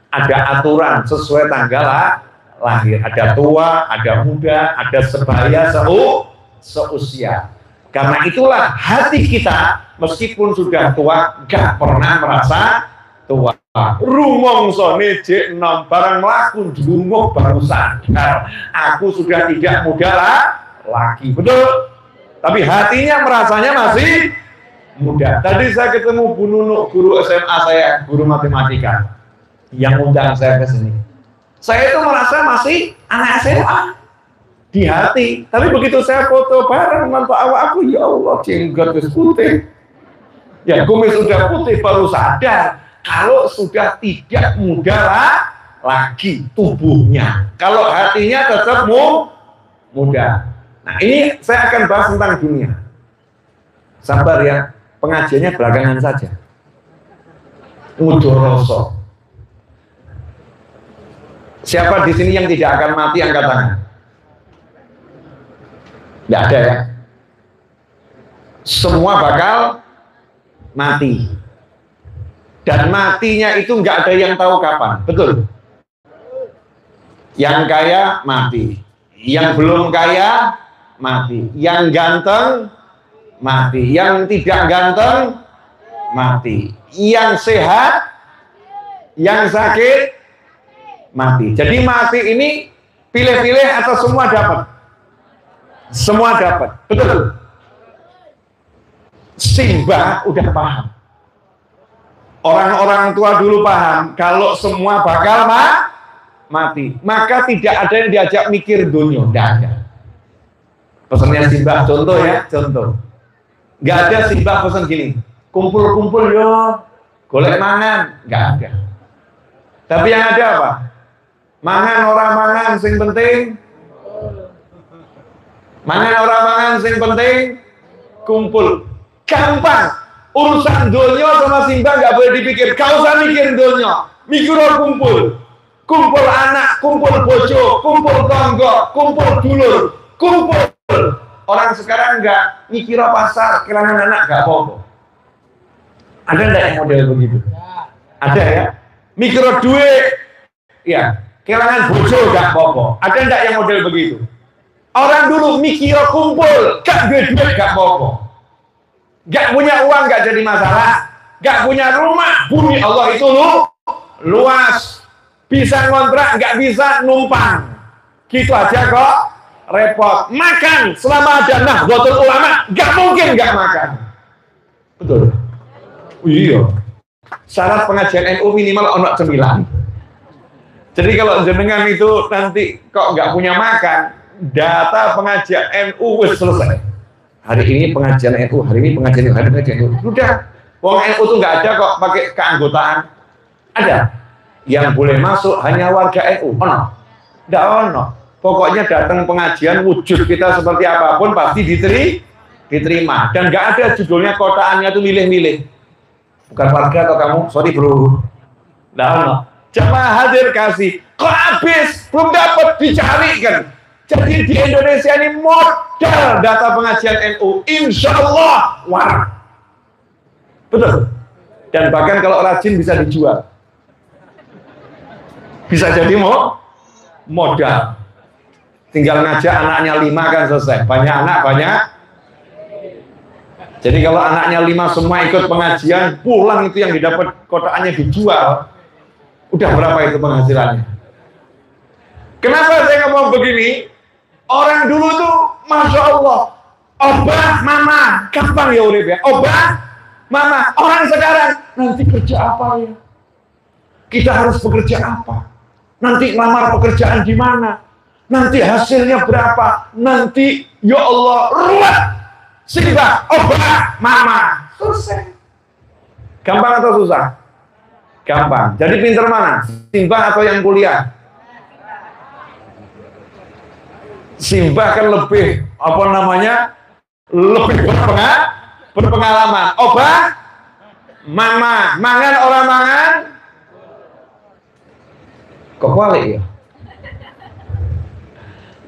ada aturan sesuai tanggal lahir. Ada tua, ada muda, ada sebaya, seusia. Karena itulah hati kita, meskipun sudah tua, gak pernah merasa tua. Rumongsone jek nom barang melaku dungo baru sadar, aku sudah tidak muda lagi. Betul? Tapi hatinya merasanya masih muda. Tadi saya ketemu Bu Nunu, guru SMA saya, guru matematika, yang undang saya ke sini. Saya itu merasa masih anak SMA di hati. Tapi begitu saya foto bareng mantu awak aku, ya Allah, jenggot putih. Ya, kumis sudah putih, baru sadar kalau sudah tidak muda lagi tubuhnya. Kalau hatinya tetap muda. Nah, ini saya akan bahas tentang dunia. Sabar ya, pengajiannya belakangan saja. Mudoroso. Siapa di sini yang tidak akan mati angkat tangan? Tidak ada ya. Semua bakal mati. Dan matinya itu nggak ada yang tahu kapan, betul? Yang kaya mati, yang belum kaya mati, yang ganteng mati, yang tidak ganteng mati, yang sehat, yang sakit mati. Jadi mati ini pilih-pilih atau semua dapat? Semua dapat, betul? Simbah udah paham. Orang-orang tua dulu paham kalau semua bakal mati, maka tidak ada yang diajak mikir dunia, tidak ada. Pesannya Simbah, contoh ya, contoh. Nggak ada Simbah pesan gini, kumpul-kumpul yo, golek mangan, nggak ada. Tapi yang ada apa? Mangan orang mangan, sing penting. Mangan orang mangan, sing penting. Kumpul, gampang. Urusan dunia sama Simbah nggak boleh dipikir. Kau usah mikir dunia, mikir kumpul. Kumpul anak, kumpul bojo, kumpul tonggo, kumpul dulur, kumpul. Orang sekarang nggak mikir pasar, kehilangan anak nggak apa-apa. Ada nggak yang model begitu? Ada ya. Mikir duit, ya. Kehilangan bojo nggak apa-apa. Ada nggak yang model begitu? Orang dulu mikir kumpul, gak duit nggak apa-apa. Gak punya uang gak jadi masalah, gak punya rumah, bumi Allah itu luas, bisa ngontrak gak bisa numpang, gitu aja kok repot. Makan selama ada Nahdlatul Ulama gak mungkin gak makan, betul? Iya, syarat pengajian NU minimal ono 9. Jadi kalau jenengan itu nanti kok gak punya makan, data pengajian NU wis selesai. Hari ini pengajian NU, hari ini pengajian NU, hari ini pengajian NU. Udah, wong NU tuh nggak ada kok pakai keanggotaan. Ada. Yang boleh masuk hanya warga NU. Ono. Nggak ono. Pokoknya datang pengajian, wujud kita seperti apapun pasti diterima. Dan nggak ada judulnya kotaannya tuh milih-milih. Bukan warga atau kamu, sorry bro. Nggak ono. Jamaah hadir kasih. Kok habis? Belum dapat, dicarikan. Jadi di Indonesia ini modal data pengajian NU, insya Allah warak. Betul. Dan bahkan kalau rajin bisa dijual. Bisa jadi modal. Tinggal ngajak anaknya 5 kan selesai. Banyak anak, banyak. Jadi kalau anaknya 5 semua ikut pengajian, pulang itu yang didapat kotaannya dijual. Udah berapa itu penghasilannya? Kenapa saya ngomong begini? Orang dulu tuh, Masya Allah, obah, mama, gampang ya urip ya, obah, mama. Orang sekarang, nanti kerja apa ya? Kita harus bekerja apa? Nanti lamar pekerjaan di mana? Nanti hasilnya berapa? Nanti, ya Allah, ruwet. Simbah, obah, mama. Selesai. Gampang atau susah? Gampang. Jadi pinter mana? Simbah atau yang kuliah? Simbah kan lebih apa namanya, lebih berpengalaman. Obah, mama, mangan orang mangan. Kok balik ya?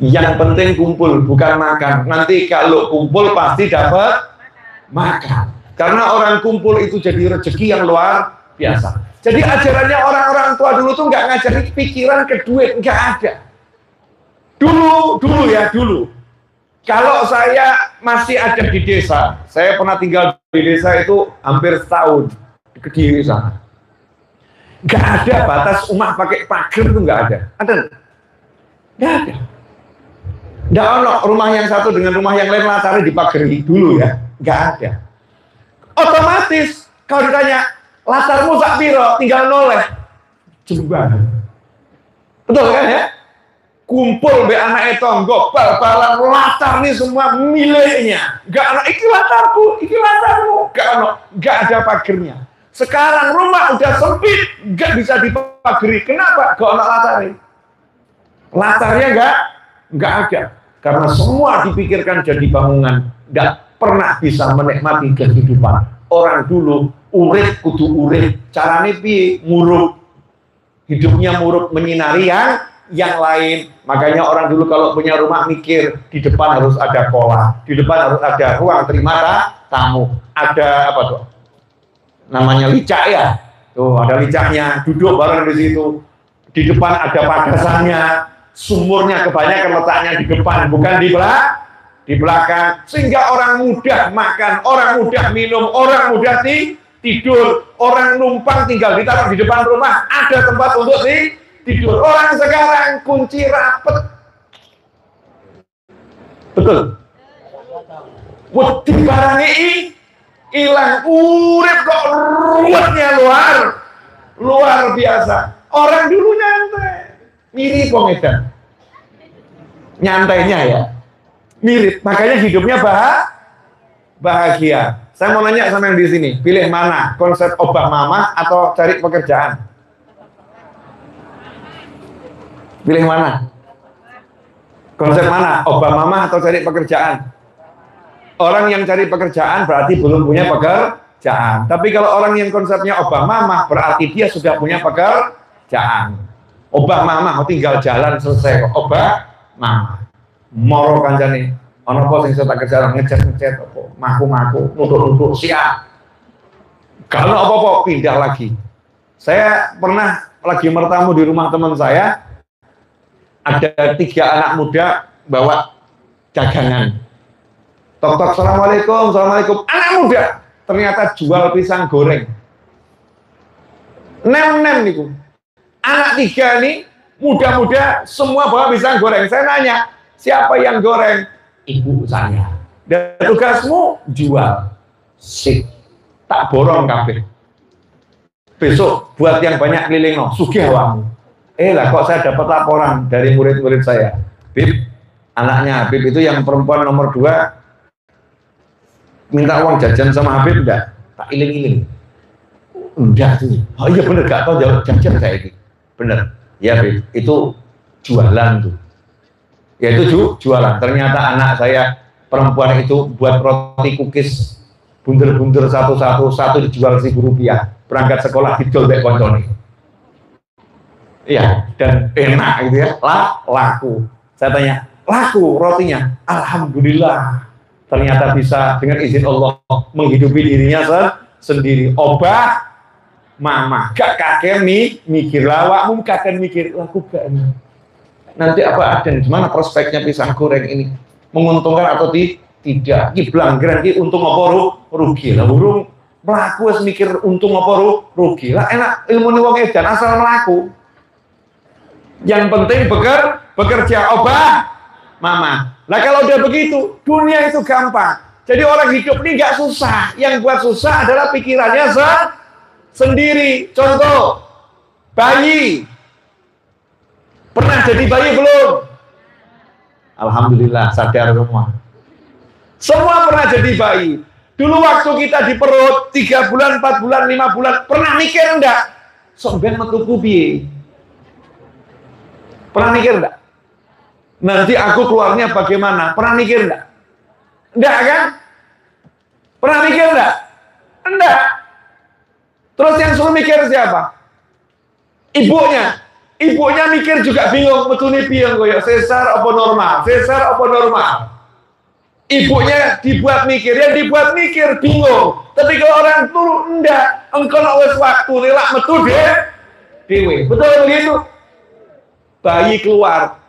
Yang penting kumpul, bukan makan. Nanti kalau kumpul pasti dapat makan. Karena orang kumpul itu jadi rezeki yang luar biasa. Jadi ajarannya orang-orang tua dulu tuh nggak ngajarin pikiran ke duit, nggak ada. Dulu ya. Kalau saya masih ada di desa, saya pernah tinggal di desa itu hampir setahun di Kediri sana. Nggak ada batas umat pakai pagar itu nggak ada. Ada? Nggak ada. Nggak ada rumah yang satu dengan rumah yang lain latarnya dipagari dulu ya. Nggak ada. Otomatis kalau ditanya latarmu sak piro, tinggal noleh. Coba. Betul kan ya? Kumpul be anak tonggo, bal-balan latar nih semua miliknya. Gak ada, iki latarku, gak ada pagernya. Sekarang rumah udah sempit, gak bisa dipageri. Kenapa? Gak ada latarnya. Latarnya gak ada. Karena semua dipikirkan jadi bangunan, tidak pernah bisa menikmati kehidupan. Orang dulu urip kudu urip, carane piye? Murup. Hidupnya murup menyinari yang lain. Makanya orang dulu kalau punya rumah mikir, di depan harus ada kolam, di depan harus ada ruang terima tamu, ada apa tuh? Namanya licak ya. Tuh ada licaknya, duduk bareng di situ. Di depan ada padasannya, sumurnya kebanyakan letaknya di depan, bukan di belakang, sehingga orang mudah makan, orang mudah minum, orang mudah tidur, orang numpang tinggal ditaruh di depan rumah, ada tempat untuk tidur. Orang sekarang kunci rapet, betul. Wedi barangi hilang, urip kok ruwetnya luar biasa. Orang dulu nyantai, mirip Medan, nyantainya ya. Mirip, makanya hidupnya bahagia. Saya mau nanya sama yang di sini, pilih mana? Konsep obah mama atau cari pekerjaan? Pilih mana? Konsep mana? Obah mama atau cari pekerjaan? Orang yang cari pekerjaan berarti belum punya pekerjaan. Tapi kalau orang yang konsepnya obah mama berarti dia sudah punya pekerjaan. Obah mama tinggal jalan selesai. Obah mama. Moro kancane ana apa sing tak kerja ngecet apa maku nutuk siap. Kalau apa-apa pindah lagi. Saya pernah lagi bertamu di rumah teman saya, ada 3 anak muda bawa dagangan. Tok-tok, assalamualaikum, anak muda ternyata jual pisang goreng. Nem niku. Anak 3 nih muda-muda semua bawa pisang goreng. Saya nanya, siapa yang goreng? Ibu saya. Dan tugasmu jual. Sik. Tak borong kabeh. Besok buat yang banyak keliling no, sugih awakmu. Lah kok saya dapat laporan dari murid-murid saya. Bib, anaknya Habib itu yang perempuan nomor 2 minta uang jajan sama Habib enggak? Tak iling-iling. Enggak tuh. Oh iya bener, gak tahu jawab jajan saya ini. Bener. Ya Habib, itu jualan tuh. Ya itu jualan. Ternyata anak saya perempuan itu buat roti kukis bunder-bunder satu dijual Rp1.000. Berangkat sekolah didol mek koncone. Iya, dan enak gitu ya. Laku. Saya tanya, laku rotinya? Alhamdulillah. Ternyata bisa dengan izin Allah menghidupi dirinya sendiri. Obah mama, gak kakek mikir lawakmu, kakek mikir laku gak ini. Nanti apa ada gimana prospeknya pisang goreng ini, menguntungkan atau tidak? Ki blanggeran ki untung apa rugi lah, burung melaku wis mikir untung apa rugi lah. Enak ilmu wong edan asal melaku. Yang penting bekerja. Obah mama. Nah kalau udah begitu dunia itu gampang. Jadi orang hidup ini nggak susah. Yang buat susah adalah pikirannya sendiri. Contoh bayi. Pernah jadi bayi belum? Alhamdulillah sadar semua. Semua pernah jadi bayi. Dulu waktu kita di perut 3 bulan, 4 bulan, 5 bulan, pernah mikir enggak? Sok ben metuku piye? Pernah mikir enggak? Nanti aku keluarnya bagaimana? Pernah mikir enggak? Enggak kan? Pernah mikir enggak? Enggak. Terus yang suruh mikir siapa? Ibunya. Ibunya mikir juga bingung, metune piye koyo sesar apa normal? Sesar apa normal? Ibunya dibuat mikir bingung. Tapi kalau orang turu enggak, engkau nak wis waktu lelak metu dewe. Betul begitu? Bayi keluar.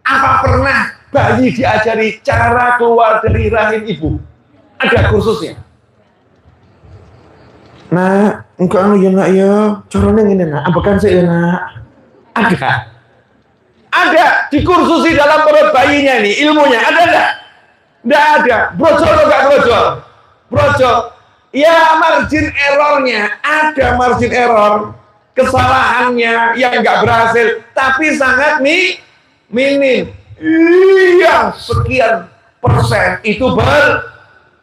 Apa pernah bayi diajari cara keluar dari rahim ibu? Ada kursusnya. Nah, engkau anu ya nak ya, caranya ngene nak, ambekan sik ya nak. Ada dikursusi dalam perut bayinya nih ilmunya, ada enggak? Enggak ada. Brojol atau enggak brojol? Ya margin errornya, ada margin error, kesalahannya yang enggak berhasil, tapi sangat minim. Iya, sekian persen itu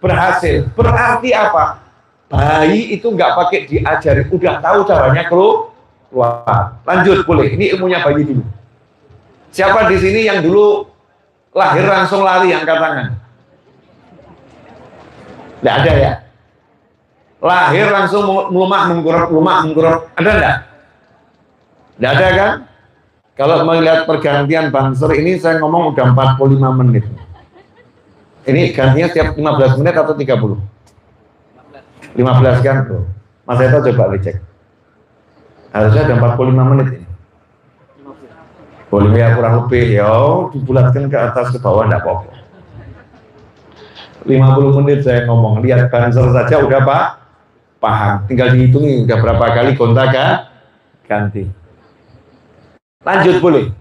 berhasil. Berarti apa? Bayi itu enggak pakai diajari, udah tahu caranya keluar. Lanjut boleh. Ini ilmunya bayi dulu. Siapa di sini yang dulu lahir langsung lari, angkat tangan. Tidak ada ya? Lahir langsung melumah mengkurap, ada enggak? Tidak ada kan? Kalau melihat pergantian banser ini saya ngomong udah 45 menit. Ini gantinya setiap 15 menit atau 30? 15 kan bro? Mas Eto coba dicek. Harusnya ada 45 menit ini. Boleh ya kurang lebih ya, dibulatkan ke atas ke bawah enggak apa-apa. 50 menit saya ngomong, lihat banser saja udah Pak paham. Tinggal dihitungi udah berapa kali gonta ganti. Lanjut boleh?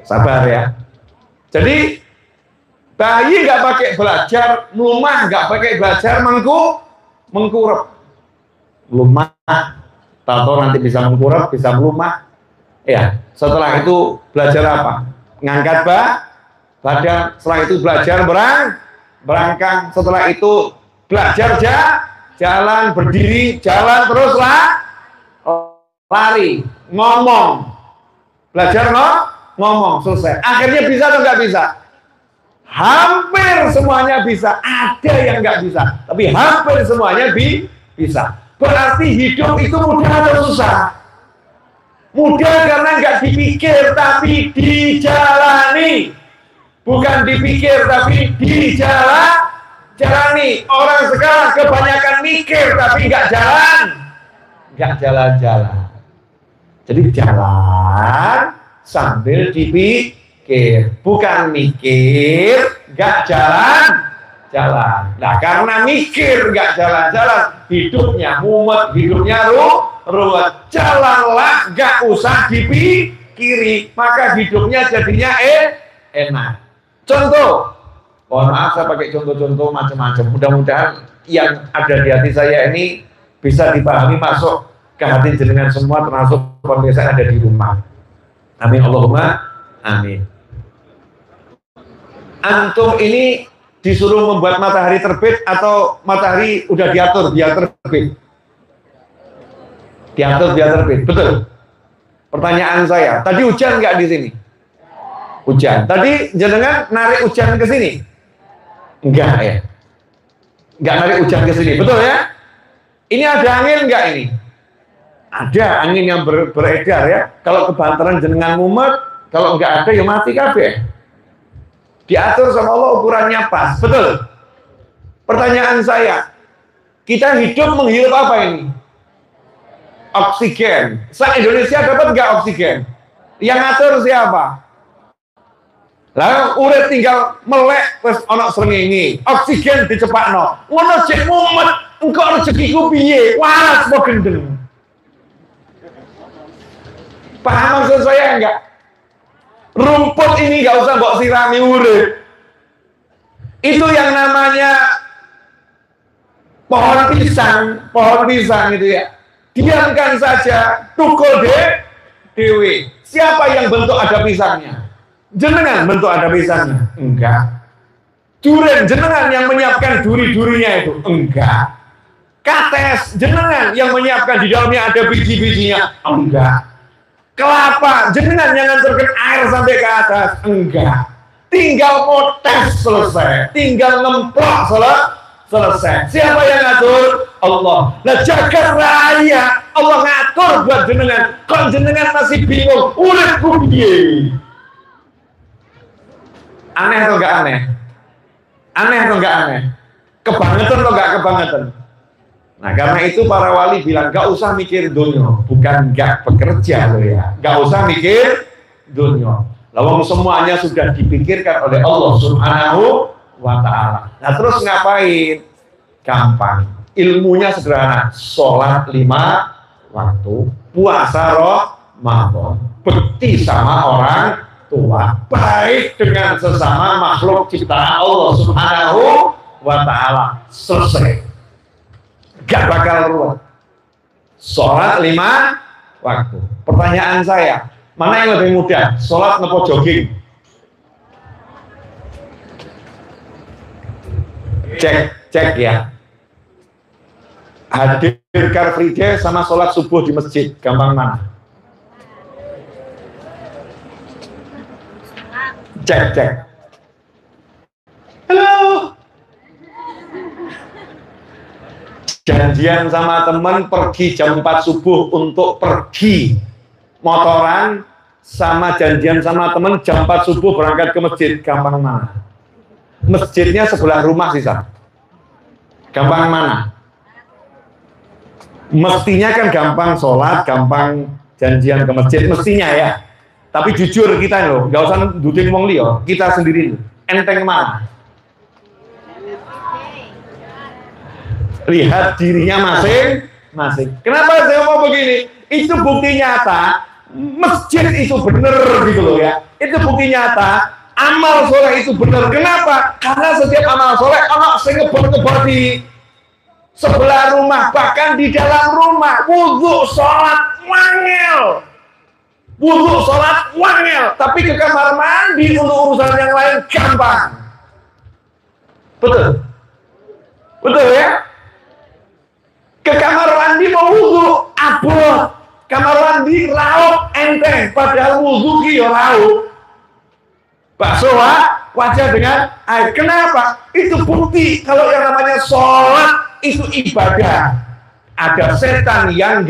Sabar ya. Jadi bayi nggak pakai belajar, melumah nggak pakai belajar, mengkurap. Melumah, tahu nanti bisa mengkurap, bisa melumah. Ya, setelah itu belajar apa? Ngangkat badan. Setelah itu belajar berangkang. Setelah itu belajar jalan, berdiri, jalan terus lari, ngomong. Belajar ngomong, selesai. Akhirnya bisa atau nggak bisa? Hampir semuanya bisa. Ada yang nggak bisa, tapi hampir semuanya bisa. Berarti hidup itu mudah atau susah? Mudah karena nggak dipikir, tapi dijalani. Bukan dipikir, tapi dijalani. Orang sekarang kebanyakan mikir, tapi nggak jalan-jalan. Jadi jalan sambil dipikir, bukan mikir nggak jalan. Nah karena mikir nggak jalan-jalan, hidupnya mumet, hidupnya ruwet. Jalanlah, nggak usah dipikiri, maka hidupnya jadinya enak. Contoh, mohon maaf saya pakai contoh-contoh macam-macam. Mudah-mudahan yang ada di hati saya ini bisa dipahami, masuk ke hati jenengan semua, termasuk pemirsa ada di rumah. Amin Allahumma amin. Antum ini disuruh membuat matahari terbit atau matahari udah diatur biar terbit? Diatur biar terbit, betul. Pertanyaan saya, tadi hujan nggak di sini? Hujan. Tadi jenengan narik hujan ke sini? Enggak ya? Enggak narik hujan ke sini, betul ya? Ini ada angin nggak ini? Ada angin yang beredar ya. Kalau kebantaran jenengan mumet, kalau nggak ada ya mati kabeh. Diatur sama Allah ukurannya pas, betul. Pertanyaan saya, kita hidup menghirup apa ini? Oksigen. Se-Indonesia dapat nggak oksigen? Yang ngatur siapa? Lah urip tinggal melek wis ana srengenge. Oksigen dicepakno. Ngono cek mumet, engko rezekiku piye? Waras apa gendeng? Paham maksud saya enggak? Rumput ini nggak usah mbok sirami urip. Itu yang namanya pohon pisang itu ya. Diamkan saja, tukul dewe. Siapa yang bentuk ada pisangnya? Jenengan bentuk ada pisangnya? Enggak. Duren jenengan yang menyiapkan duri-durinya itu? Enggak. Kates jenengan yang menyiapkan di dalamnya ada biji-bijinya? Enggak. Kelapa jenengan yang nganturkan air sampai ke atas? Enggak. Tinggal potes selesai, tinggal ngemplok selesai. Siapa yang ngatur? Allah. Nah jagat raya Allah ngatur buat jenengan. Kok jenengan masih bingung? Uripku piye? Aneh atau enggak aneh? Aneh atau enggak aneh? Kebangetan atau enggak kebangetan? Nah karena itu para wali bilang gak usah mikir dunia, bukan gak bekerja loh ya, gak usah mikir dunia. Lalu semuanya sudah dipikirkan oleh Allah Subhanahu wa Ta'ala. Nah terus ngapain? Gampang, ilmunya sederhana. Sholat 5 waktu, puasa Ramadan, bekti sama orang tua, baik dengan sesama makhluk ciptaan Allah Subhanahu wa Ta'ala. Selesai. Gak bakal ruwet. Sholat 5 waktu. Pertanyaan saya, mana yang lebih mudah? Sholat nopo jogging? Cek ya. Hadir Car Free Day sama sholat subuh di masjid, gampang mana? Cek. janjian sama teman pergi jam 4 subuh untuk pergi motoran, sama janjian sama teman jam 4 subuh berangkat ke masjid, gampang mana? Masjidnya sebelah rumah sih, Sam. Gampang mana? Mestinya kan gampang sholat, gampang janjian ke masjid, mestinya ya. Tapi jujur kita loh, nggak usah duduk ngomong liyo, kita sendiri enteng mana? Lihat dirinya masing-masing. Kenapa saya mau begini? Itu bukti nyata, masjid itu benar gitu loh ya. Itu bukti nyata, amal soleh itu benar. Kenapa? Karena setiap amal soleh, anak saya ngebor-ngebor di sebelah rumah, bahkan di dalam rumah. Wudhu, sholat, wangel. Wudhu, sholat, wangel. Tapi ke kamar mandi untuk urusan yang lain gampang. Betul? Betul ya? Ke kamar mandi mau wudhu, abot. Kamar mandi lauk enteng, padahal wudhu ki ya lauk. Bakso wajah dengan air. Kenapa? Itu bukti kalau yang namanya sholat itu ibadah. Ada setan yang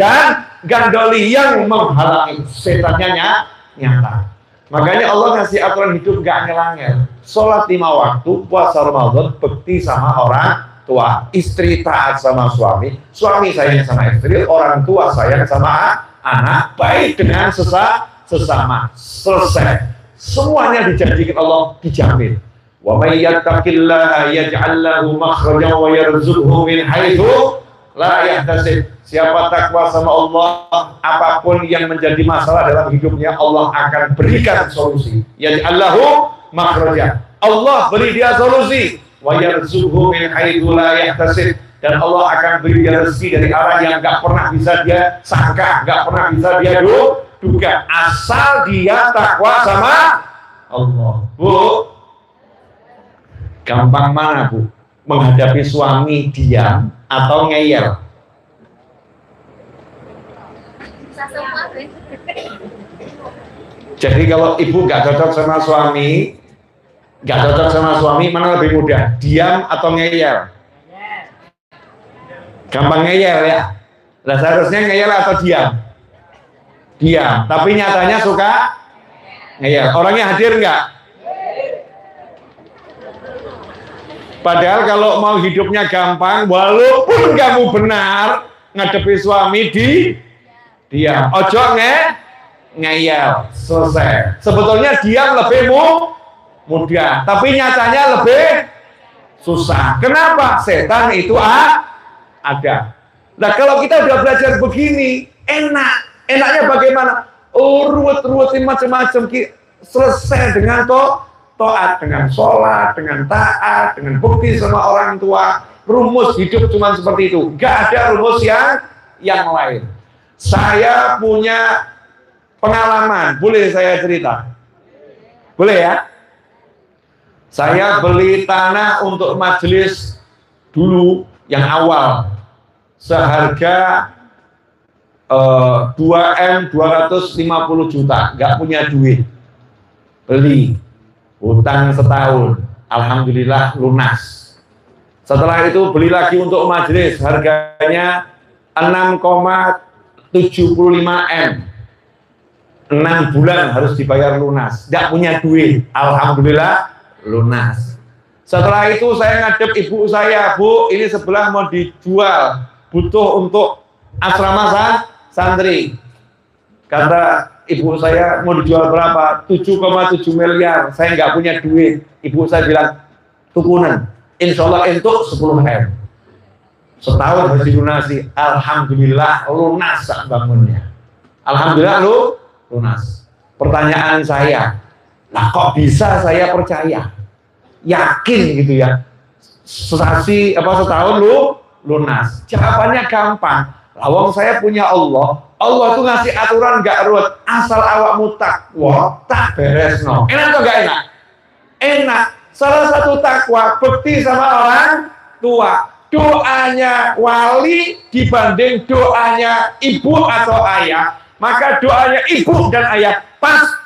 gandoli yang menghalangi, setannya nyata. Makanya Allah ngasih aturan hidup gak ngel-ngel. Sholat 5 waktu, puasa Ramadan, bekti sama orang tua, istri taat sama suami, suami sayang sama istri, orang tua sayang sama anak, baik dengan sesama. Selesai. Semuanya dijanjikan Allah, dijamin. Wa may yattaqillaha yaj'al lahu makhrajan wa yarzuqhu min haitsu la yahtasib. Siapa takwa sama Allah, apapun yang menjadi masalah dalam hidupnya, Allah akan berikan solusi. Yaj'al lahu makhrajan. Allah beri dia solusi. Wa yarzuqhu min haitsu la yahtasib, dan Allah akan beri dia rezeki dari arah yang enggak pernah bisa dia sangka, enggak pernah bisa dia duga, asal dia takwa sama Allah. Bu, gampang mana Bu menghadapi suami diam atau ngeyel? Jadi kalau ibu nggak cocok sama suami, mana lebih mudah, diam atau ngeyel? Gampang ngeyel ya. Nah, seharusnya ngeyel atau diam? Diam. Tapi nyatanya suka ngeyel. Orangnya hadir nggak? Padahal kalau mau hidupnya gampang, walaupun kamu benar ngadepi suami diam. Ojo ngeyel. Selesai. Sebetulnya diam lebih mudah, tapi nyatanya lebih susah. Kenapa? Setan itu ada. Nah, kalau kita udah belajar begini, enaknya bagaimana? Ruwet-ruwetin macam-macam, selesai dengan taat, dengan sholat, dengan taat, dengan bukti sama orang tua. Rumus hidup cuma seperti itu. Gak ada rumus yang lain. Saya punya pengalaman, boleh saya cerita? Boleh ya? Saya beli tanah untuk majelis dulu yang awal seharga 2M 250 juta, nggak punya duit, beli, hutang setahun, alhamdulillah lunas. Setelah itu beli lagi untuk majelis, harganya 6,75 M, 6 bulan harus dibayar lunas, nggak punya duit, alhamdulillah lunas. Setelah itu saya ngadep ibu saya, Bu, ini sebelah mau dijual, butuh untuk asrama santri. Kata ibu saya, mau dijual berapa? 7,7 miliar. Saya nggak punya duit. Ibu saya bilang, tukunan, insya Allah untuk 10 M. Setahun harus dilunasi. Alhamdulillah lunas bangunnya. Alhamdulillah lunas. Pertanyaan saya, nah kok bisa saya percaya? Yakin gitu ya, setahun lunas. Jawabannya gampang. Lawang saya punya Allah tuh ngasih aturan gak ruwet, asal awakmu takwa tak beres no. Enak atau gak enak? Enak. Salah satu takwa, bekti sama orang tua. Doanya wali dibanding doanya ibu atau ayah, maka doanya ibu dan ayah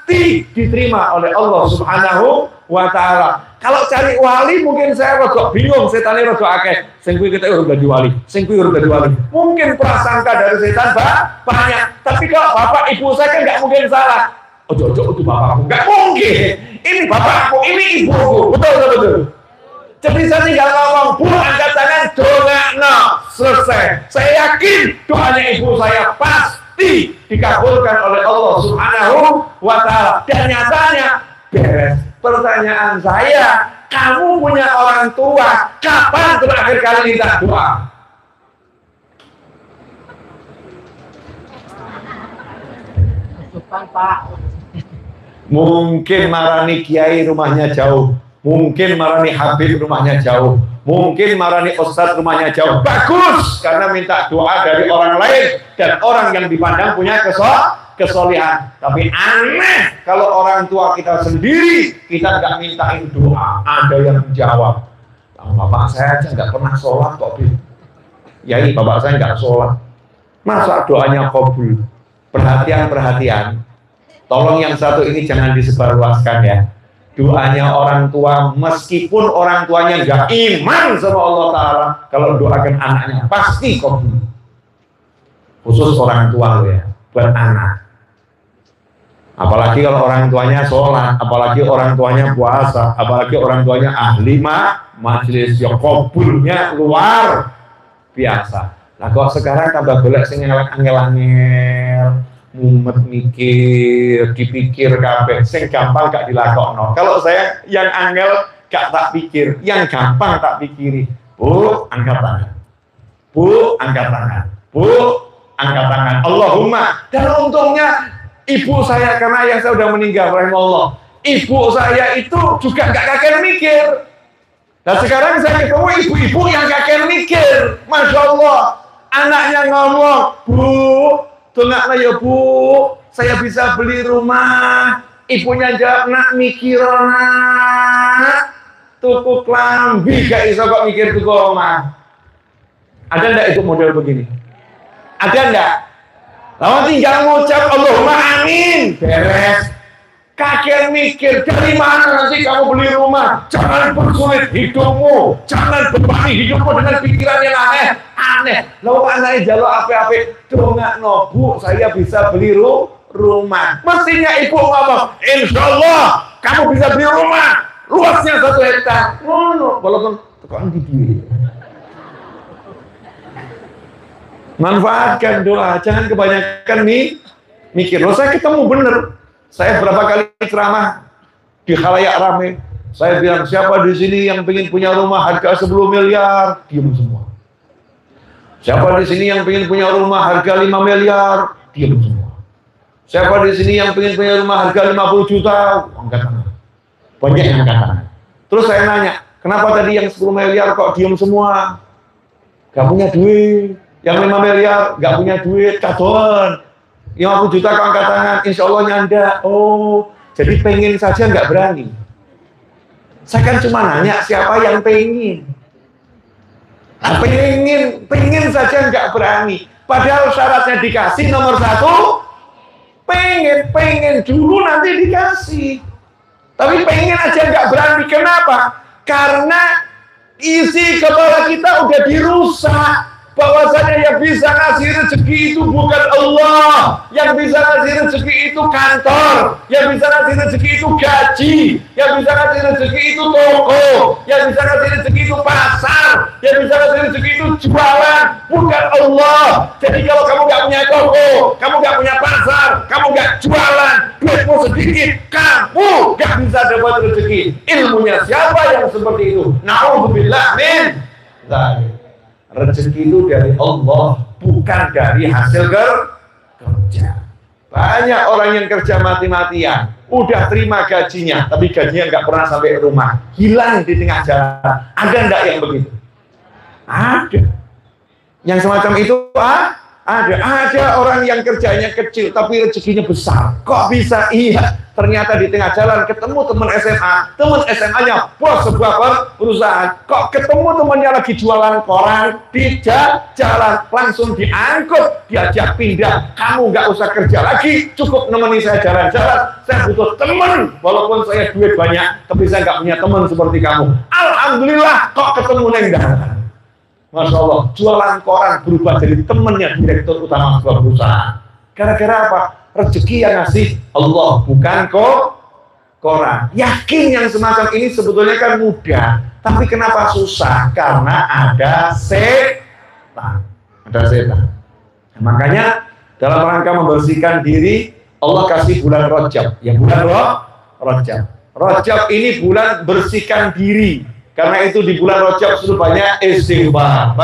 pasti diterima oleh Allah Subhanahu wa Ta'ala. Kalau cari wali mungkin saya rada bingung, setan rada akeh. Sing kuwi kita urut dadi wali, sing kuwi urut dadi wali. Mungkin prasangka dari setan banyak. Tapi kalau bapak ibu saya kan nggak mungkin salah. Ojo itu bapakku, nggak mungkin. Ini bapakku, ini ibuku, betul. Jadi saya tinggal ngomong, Bu, angkat tangan, doa, selesai. Saya yakin doanya ibu saya pasti dikabulkan oleh Allah Subhanahu wa Ta'ala. Dan nyatanya beres. Pertanyaan saya, kamu punya orang tua, kapan terakhir kali minta doa? Pak. Mungkin marani kiai rumahnya jauh, mungkin marani habib rumahnya jauh, mungkin marani ustadz rumahnya jauh. Bagus, karena minta doa dari orang lain dan orang yang dipandang punya kesolehan. Tapi aneh kalau orang tua kita sendiri kita nggak mintain doa, ada yang menjawab. Bapak saya aja nggak pernah sholat kok, Bim. Yai, bapak saya nggak sholat, masa doanya kabul? Perhatian. Tolong yang satu ini jangan disebarluaskan ya. Doanya orang tua, meskipun orang tuanya nggak iman sama Allah Ta'ala, kalau doakan anaknya pasti kabul. Khusus orang tua ya, buat anak. Apalagi kalau orang tuanya sholat, apalagi orang tuanya puasa, apalagi orang tuanya ahli majelis, ya kabulnya luar biasa. Nah kok sekarang tambah golek sing angel-angel, mumet mikir, dipikir kabeh, sing gampang gak dilakokno. Kalau saya yang angel gak tak pikir, yang gampang tak pikiri. Bu, angkat tangan. Bu, angkat tangan. Bu, angkat tangan. Allahumma. Dan untungnya ibu saya, karena ayah saya udah meninggal, rahimahullah. Ibu saya itu juga gak kakek mikir. Nah sekarang saya ketemu ibu-ibu yang kakek mikir. Masya Allah. Anaknya ngomong, Bu, tengah ya Bu, saya bisa beli rumah. Ibunya jawab, nak mikir nak, tuku klambi gak iso kok mikir tuku omah. Ada ndak itu model begini? Ada ndak? Lalu tinggal ngucap Allahumma amin, beres. Kakek mikir, dari mana nanti kamu beli rumah? Jangan persulit hidupmu, jangan bebani hidupmu dengan pikiran yang aneh. Lalu anaknya jalur apa-apa, dongak no Bu, saya bisa beli rumah. Mestinya ibu ngomong, insya Allah kamu bisa beli rumah, luasnya 1 hektar. Walaupun tekan di diri. Manfaatkan doa, jangan kebanyakan mikir. Loh saya ketemu bener. Saya berapa kali ceramah di khalayak rame. Saya bilang, siapa di sini yang pengen punya rumah harga 10 miliar? Diam semua. Siapa di sini yang pengen punya rumah harga 5 miliar? Diam semua. Siapa di sini yang pengen punya rumah harga 50 juta? Angkat tangan. Banyak yang angkat tangan. Terus saya nanya, kenapa tadi yang 10 miliar kok diam semua? Gak punya duit. Yang 5 miliar gak punya duit, kadon. 50 juta kok angkat tangan, insya Allah nyanda. Oh, jadi pengen saja nggak berani. Saya kan cuma nanya siapa yang pengen. Nah, pengen saja nggak berani. Padahal syaratnya dikasih nomor 1, pengen dulu nanti dikasih. Tapi pengen aja nggak berani. Kenapa? Karena isi kepala kita udah dirusak. Bahwasanya yang bisa ngasih rezeki itu bukan Allah, yang bisa ngasih rezeki itu kantor, yang bisa ngasih rezeki itu gaji, yang bisa ngasih rezeki itu toko, yang bisa ngasih rezeki itu pasar, yang bisa ngasih rezeki itu jualan, bukan Allah. Jadi kalau kamu nggak punya toko, kamu nggak punya pasar, kamu nggak jualan, duitmu sedikit, kamu nggak bisa dapat rezeki. Ilmunya siapa yang seperti itu? Na'udzubillah min dzalik. Rezeki itu dari Allah, bukan dari hasil kerja. Banyak orang yang kerja mati-matian, udah terima gajinya, tapi gajinya nggak pernah sampai rumah, hilang di tengah jalan. Ada nggak yang begitu? Ada. Yang semacam itu ada. Ada orang yang kerjanya kecil, tapi rezekinya besar. Kok bisa? Iya. ternyata di tengah jalan ketemu teman SMA-nya bos sebuah perusahaan. Kok ketemu temannya lagi jualan koran di jalan, langsung diangkut, diajak pindah. Kamu nggak usah kerja lagi, cukup nemeni saya jalan-jalan. Saya butuh teman, walaupun saya duit banyak, tapi saya nggak punya teman seperti kamu. Alhamdulillah, kok ketemu neng dalan. Masya Allah, jualan koran berubah jadi temannya direktur utama sebuah perusahaan. Gara-gara apa? Rezeki yang ngasih Allah, bukan koran. Yakin yang semacam ini sebetulnya kan mudah, tapi kenapa susah? Karena ada setan. Nah, makanya dalam rangka membersihkan diri, Allah kasih bulan Rajab. Ya, bulan Rajab. Rajab ini bulan bersihkan diri. Karena itu di bulan Rajab sudah banyak istighfar.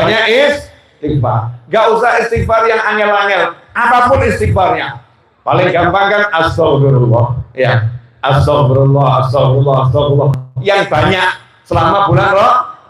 Gak usah istighfar yang angel-angel. Apapun istighfarnya. Paling gampang kan astagfirullah. Ya, astagfirullah. Yang banyak selama bulan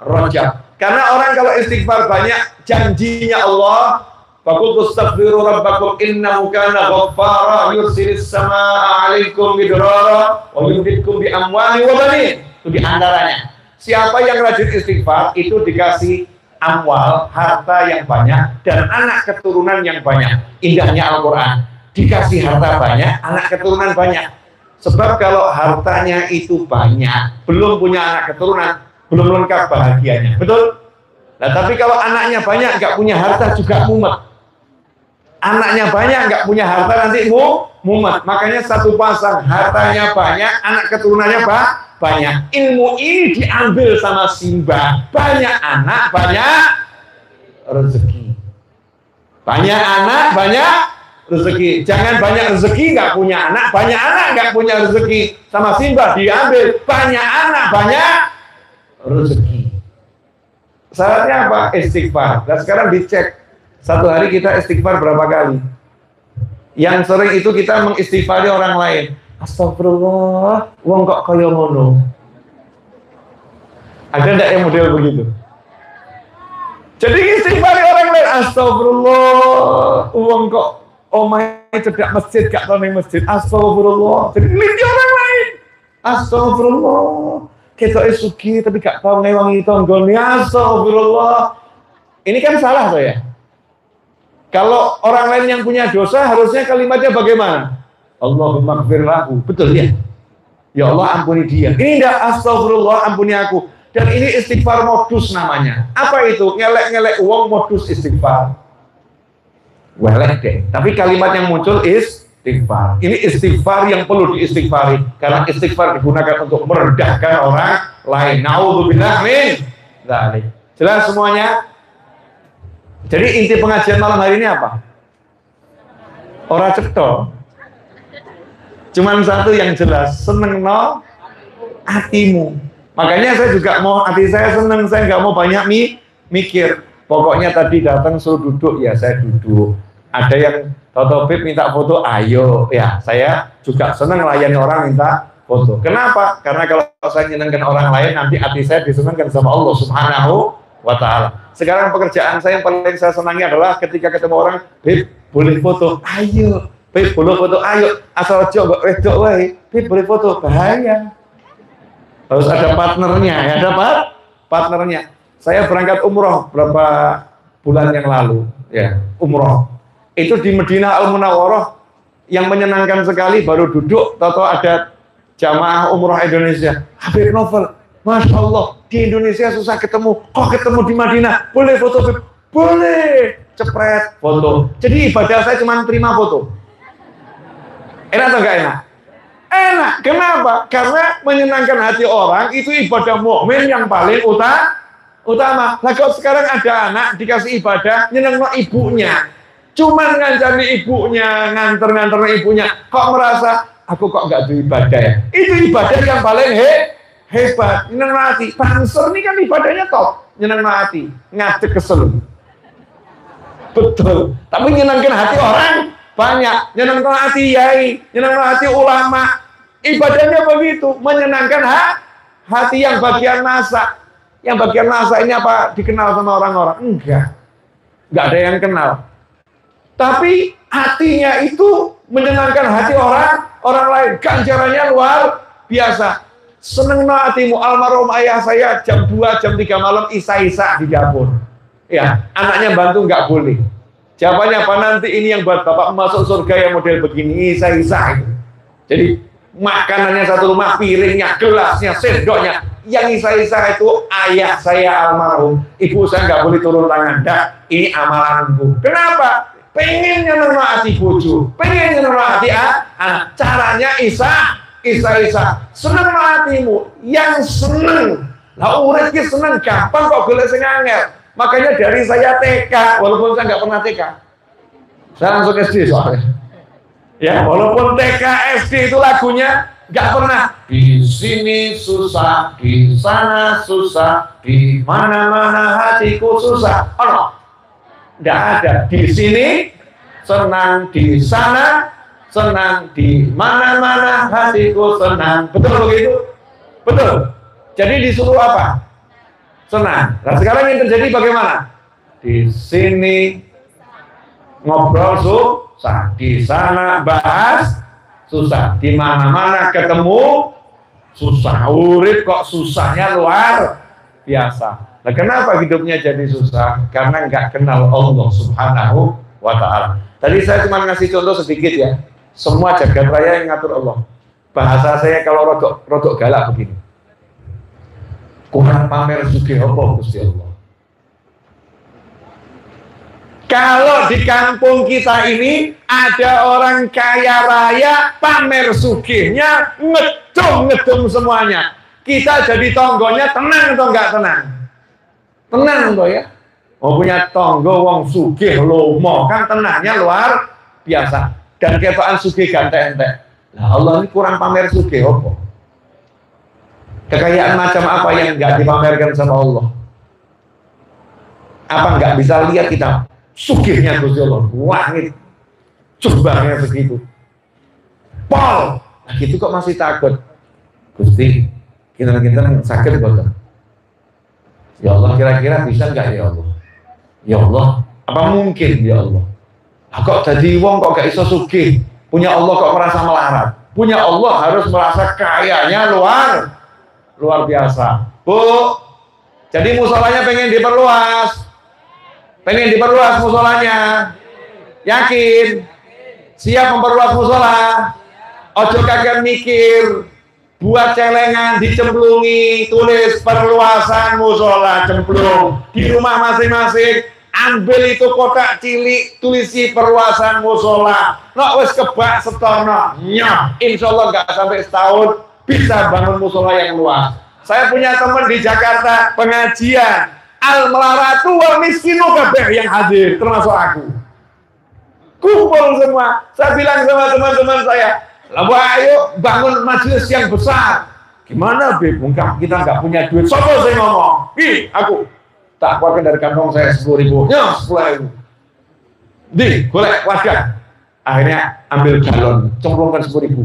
Rajab. Karena orang kalau istighfar banyak, janjinya Allah, faqul astaghfiru rabbakum innahu kana ghaffara yursilis samaa'a 'alaikum midrara wa yumdidkum bi amwalin wa banin. Itu di antaranya. Siapa yang rajin istighfar itu dikasih amwal, harta yang banyak, dan anak keturunan yang banyak. Indahnya Al-Quran. Dikasih harta banyak, anak keturunan banyak. Sebab kalau hartanya itu banyak, belum punya anak keturunan, belum lengkap bahagianya. Betul? Nah, tapi kalau anaknya banyak, nggak punya harta juga mumet. Anaknya banyak, nggak punya harta nanti mumet. Makanya satu pasang, hartanya banyak, anak keturunannya banyak. Ilmu ini diambil sama Simba. Banyak anak, banyak rezeki. Banyak anak, banyak rezeki. Jangan banyak rezeki nggak punya anak, banyak anak nggak punya rezeki. Sama Simba diambil, banyak anak, banyak rezeki. Syaratnya apa? Istighfar. Dan sekarang dicek, satu hari kita istighfar berapa kali? Yang sering itu kita mengistighfari orang lain. Astagfirullah, wong kok kaya ngono. Ada enggak yang model begitu? Jadi istighfari orang lain. Astagfirullah, wong kok omahe cedak masjid gak tau ning masjid. Astagfirullah. Jadi linti orang lain. Astagfirullah. Ketoke sugih tapi gak tau ngewangi tanggane. Astagfirullah. Ini kan salah tuh ya. Kalau orang lain yang punya dosa harusnya kalimatnya bagaimana? Allahumma ighfir lahu. Betul ya? Ya Allah ampuni dia. Ini enggak, astagfirullah ampuni aku. Dan ini istighfar modus namanya. Apa itu? Ngelek-ngelek uang modus istighfar. Welek deh. Tapi kalimat yang muncul istighfar. Ini istighfar yang perlu diistighfari. Karena istighfar digunakan untuk merendahkan orang lain. Na'udzubillah min dzalik. Jelas semuanya? Jadi inti pengajian malam hari ini apa? Ora cetha. Cuman satu yang jelas, seneng no hatimu. Makanya saya juga mau hati saya seneng, saya nggak mau banyak mikir. Pokoknya tadi datang suruh duduk, ya saya duduk. Ada yang Toto Bib minta foto, ayo. Ya, saya juga seneng layani orang minta foto. Kenapa? Karena kalau saya nyenengkan orang lain, nanti hati saya disenengkan sama Allah Subhanahu wa Ta'ala. Sekarang pekerjaan saya yang paling saya senangi adalah ketika ketemu orang, Bib, boleh foto? Ayo. Bib, boleh foto? Ayo. Asal coba wedok wae. Bib, boleh foto? Bahaya. Harus ada partnernya, ya dapat partnernya. Saya berangkat umroh berapa bulan yang lalu, ya umroh. Itu di Madinah Al-Munawwarah yang menyenangkan sekali. Baru duduk, tahu ada jamaah umroh Indonesia. Habib Novel, Masya Allah di Indonesia susah ketemu, kok ketemu di Madinah? Boleh foto? Bib? Boleh. Cepret foto. Jadi ibadah saya cuma terima foto. Enak atau enggak enak? Enak. Kenapa? Karena menyenangkan hati orang itu ibadah mukmin yang paling utama. Nah kalau sekarang ada anak dikasih ibadah nyenengno ibunya, cuman ngancani ibunya, nganter ibunya, kok merasa aku kok nggak beribadah ya? Itu ibadah yang paling hebat. Nyenengno hati. Banser ini kan ibadahnya top. Nyenengno hati, ngadeg kesel. Betul. Tapi nyenengkan hati orang banyak, nyenengkan hati yai, nyenengkan hati ulama. Ibadahnya begitu, menyenangkan hati yang bagian masak. Yang bagian masak ini apa dikenal sama orang-orang? Enggak ada yang kenal. Tapi hatinya itu menyenangkan hati orang lain. Ganjarannya luar biasa. Seneng no hatimu. Almarhum ayah saya jam 2, jam 3 malam isa-isa di dapur. Ya, anaknya bantu nggak boleh. Jawabannya apa nanti ini yang buat bapak masuk surga yang model begini, isa-isa itu. Jadi makanannya satu rumah, piringnya, gelasnya, sendoknya. Yang isa-isa itu ayah saya almarhum. Ibu saya nggak boleh turun tangan. Dah, ini amalanku. Kenapa? Pengen nyeneng hati bojo, pengen nyeneng hati caranya isa. Seneng hatimu, yang seneng. Lah urip ki seneng gampang kok golek sing angel. Makanya dari saya TK, walaupun saya nggak pernah TK, saya langsung SD soalnya. Ya, walaupun TK SD itu lagunya nggak pernah. Di sini susah, di sana susah, di mana-mana hatiku susah. Oh no. Nggak ada. Di sini senang, di sana senang, di mana-mana hatiku senang. Betul begitu? Betul. Jadi disuruh apa? Senang. Nah sekarang yang terjadi bagaimana? Di sini ngobrol susah, di sana bahas susah, di mana-mana ketemu susah. Urip kok susahnya luar biasa. Nah, kenapa hidupnya jadi susah? Karena nggak kenal Allah Subhanahu wa Ta'ala. Tadi saya cuma ngasih contoh sedikit ya. Semua jagat raya yang ngatur Allah. Bahasa saya kalau rodok galak begini. Kurang pamer sugih apa Gusti Allah. Kalau di kampung kita ini ada orang kaya raya pamer sugihnya ngedum semuanya. Kita jadi tonggonya tenang atau enggak tenang? Tenang toh ya. Mau punya tonggo wong sugih lomo kan tenangnya luar biasa. Dan ketokan sugih gante-ente. Nah Allah ini kurang pamer sugih apa? Kekayaan macam apa yang enggak dipamerkan sama Allah? Apa enggak bisa lihat kita sugihnya Gusti Allah? Wangit jumbarnya segitu. Pol. Nah gitu kok masih takut. Gusti, kita sakit betul. Ya Allah, kira-kira bisa nggak ya Allah? Ya Allah, apa mungkin ya Allah? Kok jadi wong kok gak iso sugih? Punya Allah kok merasa melarat? Punya Allah harus merasa kayanya luar biasa. Bu, jadi musolanya pengen diperluas. Pengen diperluas musolanya. Yakin? Siap memperluas musola? Ojo kagak mikir. Buat celengan dicemplungi, tulis perluasan musola cemplung di rumah masing-masing. Ambil itu kotak cilik, tulisi perluasan musola. Nok wis kebak setono, nyoh. Insya Allah nggak sampai setahun bisa bangun musola yang luas. Saya punya teman di Jakarta pengajian al melaratu wal miskinu kabeh yang hadir termasuk aku. Kumpul semua. Saya bilang sama teman-teman saya. Lalu ayo bangun majelis yang besar. Gimana Beb? Mungkin kita nggak punya duit. Sopo saya ngomong. Aku tak keluarkan dari kantong saya 10.000. Ya 10.000. Golek wadah. Akhirnya ambil galon, cemplungkan 10.000.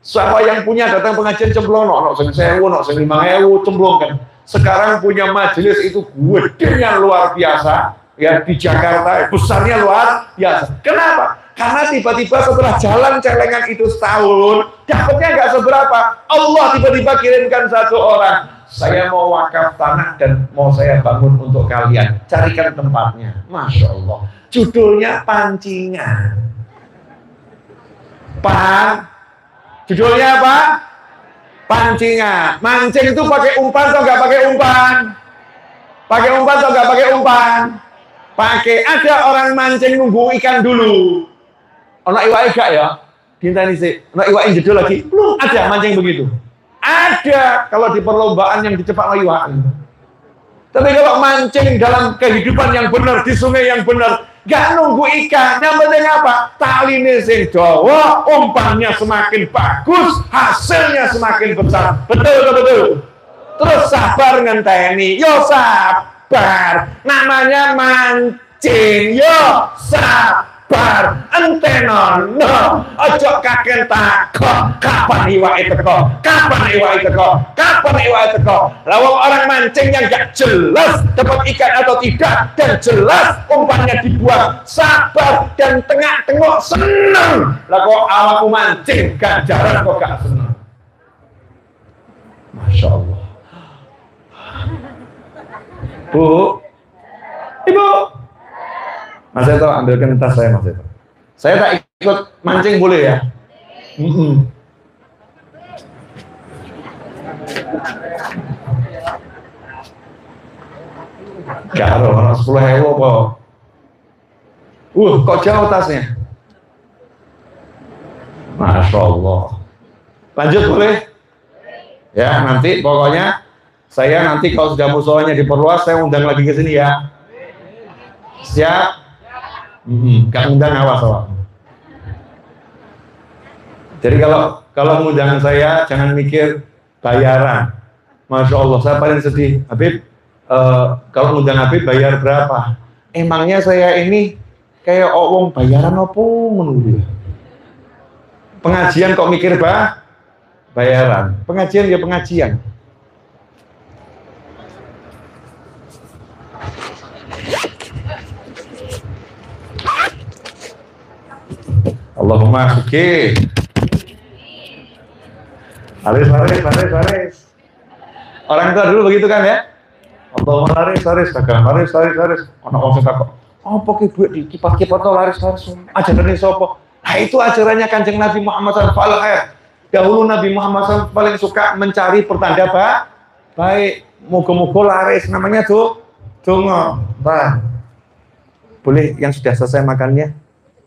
Siapa yang punya datang pengajian cemplung, nok 1.000, nok 5.000, cemplungkan. Sekarang punya majelis itu gedenya luar biasa. Ya di Jakarta besarnya luar biasa. Kenapa? Karena tiba-tiba setelah jalan celengan itu setahun, dapatnya nggak seberapa. Allah tiba-tiba kirimkan satu orang. Saya mau wakaf tanah dan mau saya bangun untuk kalian. Carikan tempatnya. Masya Allah. Judulnya pancingan. Judulnya apa? Pancingan. Mancing itu pakai umpan atau nggak pakai umpan? Pakai umpan atau nggak pakai umpan? Pakai. Ada orang mancing nunggu ikan dulu. Ono iwake gak ya? Dinteni sih. Ono iwake jedul lagi. Belum ada mancing begitu. Ada kalau di perlombaan yang dicepak iwakan. Tapi kalau mancing dalam kehidupan yang benar, di sungai yang benar, gak nunggu ikan. Yang penting apa? Taline sing dawa, umpannya semakin bagus, hasilnya semakin besar. Betul. Terus sabar ngenteni. Yo sabar. Namanya mancing. Yo sabar. sabar, entenono, ojo kaken takok, kapan iwake teko, Lah wong orang mancing yang gak jelas dapat ikan atau tidak dan jelas umpannya dibuang, sabar dan tengok seneng. Lah kok awakmu mancing ganjaran kok gak seneng. Masya Allah. Bu, Ibu, Mas Eto ambilkan tas saya, Mas Eto. Saya tak ikut mancing boleh ya? Karo, 10.000 apa? Kok jauh tasnya? Masya Allah. Lanjut boleh? Ya, nanti pokoknya saya nanti kalau sudah musolanya diperluas, saya undang lagi ke sini ya. Siap? Gak undang awas awak. Jadi kalau undang saya jangan mikir bayaran. Masya Allah, saya paling sedih. Habib, kalau undang Habib bayar berapa? Emangnya saya ini kayak wong bayaran apa menunggu? Pengajian kok mikir bayaran? Pengajian ya pengajian. Allahumma syukir. Laris. Orang tua dulu begitu kan ya? Allahumma laris. Ono wong takok, apa ki duit dikipas-kipas to laris. Ajarane sapa? Nah, itu ajarannya Kanjeng Nabi Muhammad SAW. Dahulu Nabi Muhammad SAW paling suka mencari pertanda baik. Moga-moga laris, namanya donga. Bah. Boleh yang sudah selesai makannya?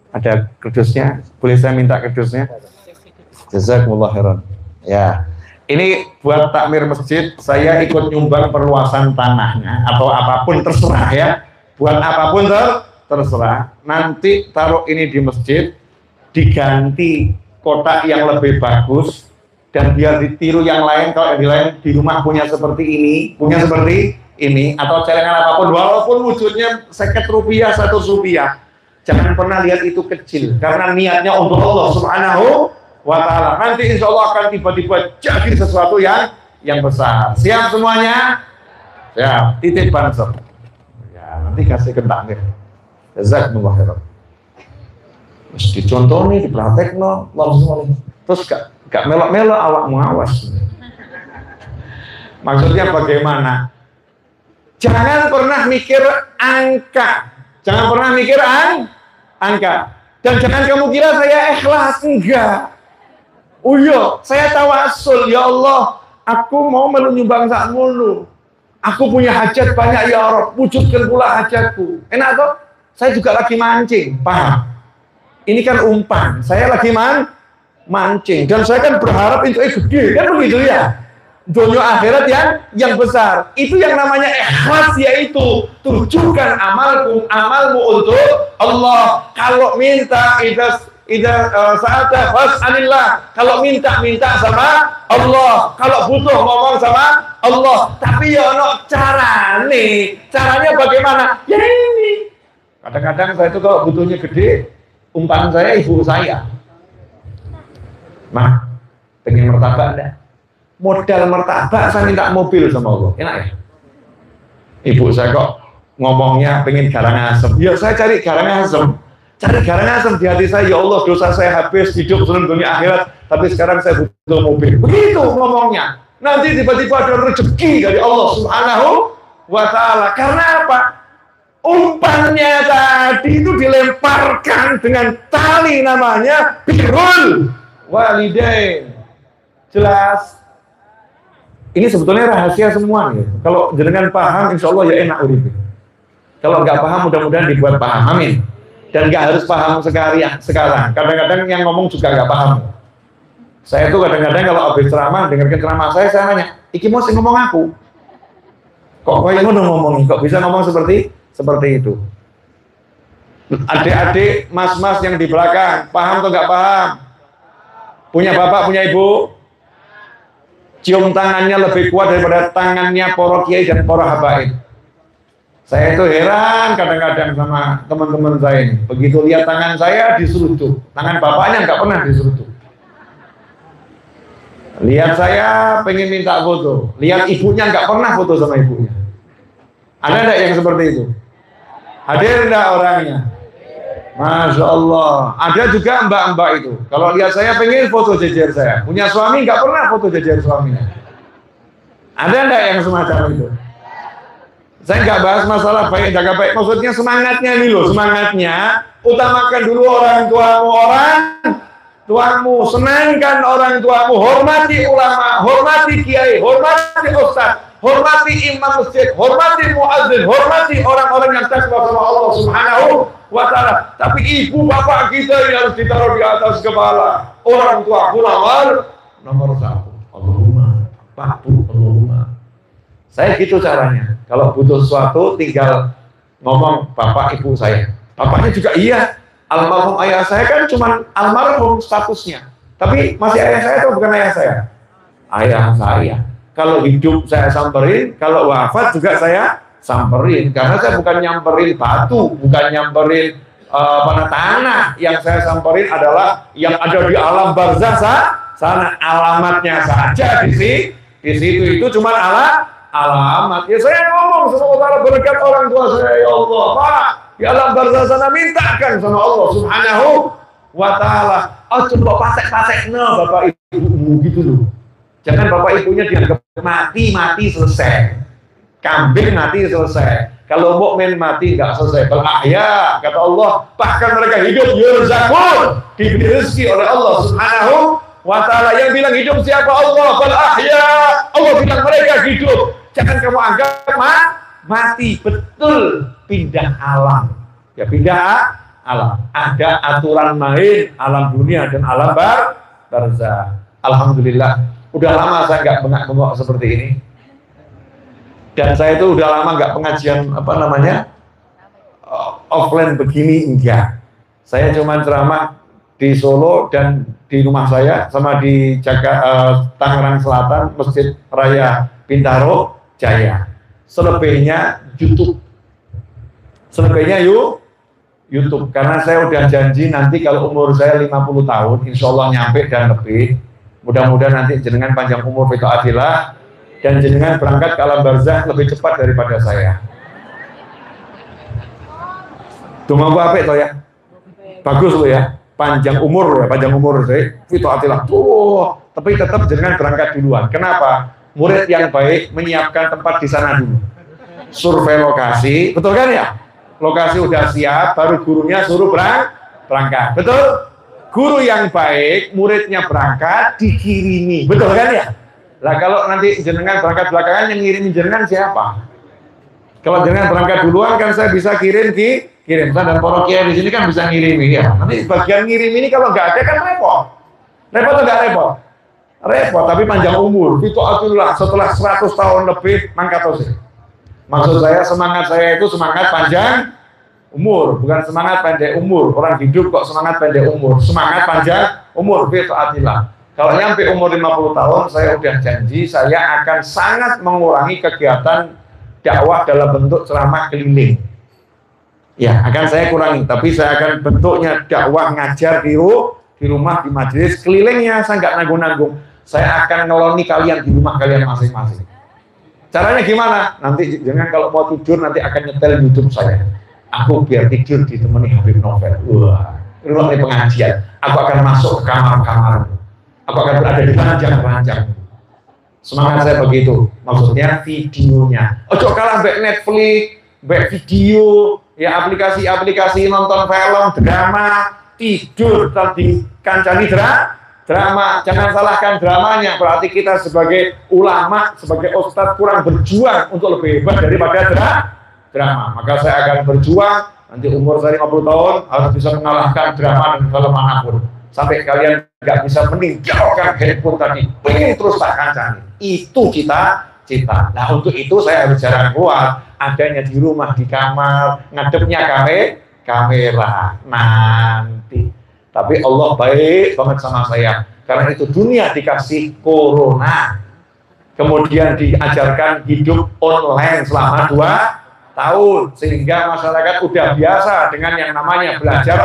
Ada kerdusnya? Boleh saya minta kerdusnya? Jazakumullah khairan. Ya. Ini buat takmir masjid, saya ikut nyumbang perluasan tanahnya atau apapun terserah ya. Buat apapun terserah. Nanti taruh ini di masjid, diganti kotak yang lebih bagus dan biar ditiru yang lain. Kalau yang lain di rumah punya seperti ini atau celengan apapun, walaupun wujudnya 50 rupiah, 100 rupiah, jangan pernah lihat itu kecil karena niatnya untuk Allah Subhanahu wa ta'ala. Nanti insya Allah akan tiba-tiba jadi sesuatu yang besar. Siap semuanya? Ya, titip banser. Ya, nanti kasih ke takmir. Jazakumullah khairan. Terus dicontoh nih, dipraktek no, langsung. Terus gak melok-melok awakmu awas. Maksudnya bagaimana? Jangan pernah mikir angka. Dan jangan kamu kira saya ikhlas, enggak. Oh iya, saya tawasul, ya Allah, aku mau menyumbang sakmono. Aku punya hajat banyak ya Allah, wujudkan pula hajatku. Enak toh? Saya juga lagi mancing, paham? Ini kan umpan, saya lagi mancing dan saya kan berharap itu gede, kan begitu ya? Dunia akhirat yang besar. Itu yang namanya ikhlas, yaitu tujukan amalmu untuk Allah. Kalau minta sa'ata fas'alillah. Kalau minta sama Allah. Kalau butuh ngomong sama Allah. Tapi ya ono caranya bagaimana? Ya ini. Kadang-kadang saya itu kalau butuhnya gede, umpan saya ibu saya. Mah, pengen martabak enggak? Modal martabak saya minta mobil sama Allah. Enak ya? Ibu saya kok ngomongnya pengen garang asem. Ya saya cari garang asem. Di hati saya, ya Allah, dosa saya habis, hidup sebelum dunia akhirat, tapi sekarang saya butuh mobil. Begitu ngomongnya. Nanti tiba-tiba ada rezeki dari Allah Subhanahu wa ta'ala. Karena apa? Umpannya tadi itu dilemparkan dengan tali, namanya birrul walidain. Jelas? Ini sebetulnya rahasia semua nih. Kalau jenengan paham, insya Allah ya enak urip. Kalau nggak paham, mudah-mudahan dibuat paham. Amin. Dan nggak harus paham sekarang. Kadang-kadang yang ngomong juga nggak paham. Saya tuh kadang-kadang kalau habis ceramah, dengarkan ceramah saya nanya, iki mau ngomong aku? Kok kamu ngomong? Kok bisa ngomong seperti itu? Adik-adik, mas-mas yang di belakang, paham atau nggak paham? Punya bapak, punya ibu? Cium tangannya lebih kuat daripada tangannya para kiai dan para habaib. Saya itu heran kadang-kadang sama teman-teman saya ini. Begitu lihat tangan saya diseruduk, tangan bapaknya nggak pernah diseruduk. Lihat saya pengen minta foto, lihat ibunya nggak pernah foto sama ibunya. Ada enggak yang seperti itu? Hadir enggak orangnya? Masya Allah. Ada juga mbak-mbak itu. Kalau lihat saya pengen foto jejer saya. Punya suami nggak pernah foto jejer suaminya. Ada enggak yang semacam itu? Saya nggak bahas masalah baik jaga baik. Maksudnya semangatnya nih loh. Semangatnya utamakan dulu orang tuamu, senangkan orang tuamu, hormati ulama, hormati kiai, hormati ustaz, hormati imam masjid, hormati muadzin, hormati orang-orang yang takwa sama Allah Subhanahu wa Ta'ala. Tapi ibu bapak kita yang harus ditaruh di atas kepala. Orang tua nomor satu. Allahumma Pakbu, Allahumma. Saya gitu caranya. Kalau butuh sesuatu tinggal ngomong bapak ibu saya. Bapaknya juga iya. Almarhum ayah saya kan cuma almarhum statusnya. Tapi masih ayah saya atau bukan ayah saya? Ayah saya. Kalau hidup saya samperin, kalau wafat juga saya samperin. Karena saya bukan nyamperin batu, bukan nyamperin tanah. Yang saya samperin adalah yang ada di alam barzah sana. Alamatnya saja di situ itu cuma alamat. Ya saya ngomong semoga berkat orang tua saya, ya Allah, Pak. Di alam barzah sana mintakan sama Allah Subhanahu wa Ta'ala. Oh, coba pasek-pasek bapak ibu gitu loh. Jangan bapak ibunya dianggap mati selesai. Kambing mati selesai. Kalau mukmin mati nggak selesai. Bal ahya, kata Allah, bahkan mereka hidup yurzaqun, diberi rezeki oleh Allah Subhanahu wa Ta'ala. Yang bilang hidup siapa? Allah. Bal ahya, Allah bilang mereka hidup. Jangan kamu anggap mati. Betul, pindah alam. Ya pindah alam. Ada aturan main alam dunia dan alam barzah. Alhamdulillah. Udah lama saya nggak bengak-bengok seperti ini. Dan saya itu udah lama nggak pengajian offline begini, enggak. Saya cuma ceramah di Solo dan di rumah saya sama di Tangerang Selatan, Masjid Raya Bintaro Jaya. Selebihnya YouTube. Selebihnya YouTube. Karena saya udah janji nanti kalau umur saya 50 tahun, insya Allah nyampe dan lebih. Mudah-mudahan nanti jenengan panjang umur fitu adilah dan jenengan berangkat ke alam barzah lebih cepat daripada saya. Tunggu apa itu ya? Bagus loh ya, panjang umur saya fitu adilah. Tapi tetap jenengan berangkat duluan. Kenapa? Murid yang baik menyiapkan tempat di sana dulu. Survei lokasi, betul kan ya? Lokasi udah siap, baru gurunya suruh berangkat. Betul? Guru yang baik, muridnya berangkat, dikirimi. Betul kan ya? Lah kalau nanti jenengan berangkat belakangan, yang ngirimin jenengan siapa? Kalau jenengan berangkat duluan kan saya bisa kirim. Dan para kiai di sini kan bisa ngirimi ya. Nanti bagian ngirim ini kalau nggak ada kan repot. Repot atau nggak repot? Repot, tapi panjang umur. Itu atulah setelah 100 tahun lebih mangkat sih. Maksud saya semangat saya itu semangat panjang umur, bukan semangat pendek umur. Orang hidup kok semangat pendek umur. Semangat panjang umur, itu atilah. Kalau nyampe umur 50 tahun, saya udah janji saya akan sangat mengurangi kegiatan dakwah dalam bentuk ceramah keliling. Ya, akan saya kurangi. Tapi saya akan bentuknya dakwah ngajar di rumah, di majelis. Kelilingnya saya nggak nanggung-nanggung. Saya akan ngeloni kalian di rumah kalian masing-masing. Caranya gimana? Nanti jangan kalau mau tidur nanti akan nyetel YouTube saya. Aku biar tidur ditemani Habib Novel. Wah, ruang pengajian. Aku akan masuk ke kamar-kamar. Aku akan berada di ranjang-ranjang. Semangat saya begitu. Maksudnya videonya. Ojo kalah back Netflix, back video, ya aplikasi-aplikasi nonton film, drama, tidur tadi kancani drama. Jangan salahkan dramanya. Berarti kita sebagai ulama, sebagai ustadz kurang berjuang untuk lebih hebat daripada drama. Maka saya akan berjuang. Nanti umur saya 50 tahun harus bisa mengalahkan drama dan film manapun. Sampai kalian nggak bisa meninggalkan handphone tadi. Pengen terus tak kancani. Itu cita-cita. Nah untuk itu saya harus jarang keluar. Adanya di rumah, di kamar, ngadepnya kamera. Nanti. Tapi Allah baik banget sama saya. Karena itu dunia dikasih corona. Kemudian diajarkan hidup online selama 2 tahun, sehingga masyarakat udah biasa dengan yang namanya belajar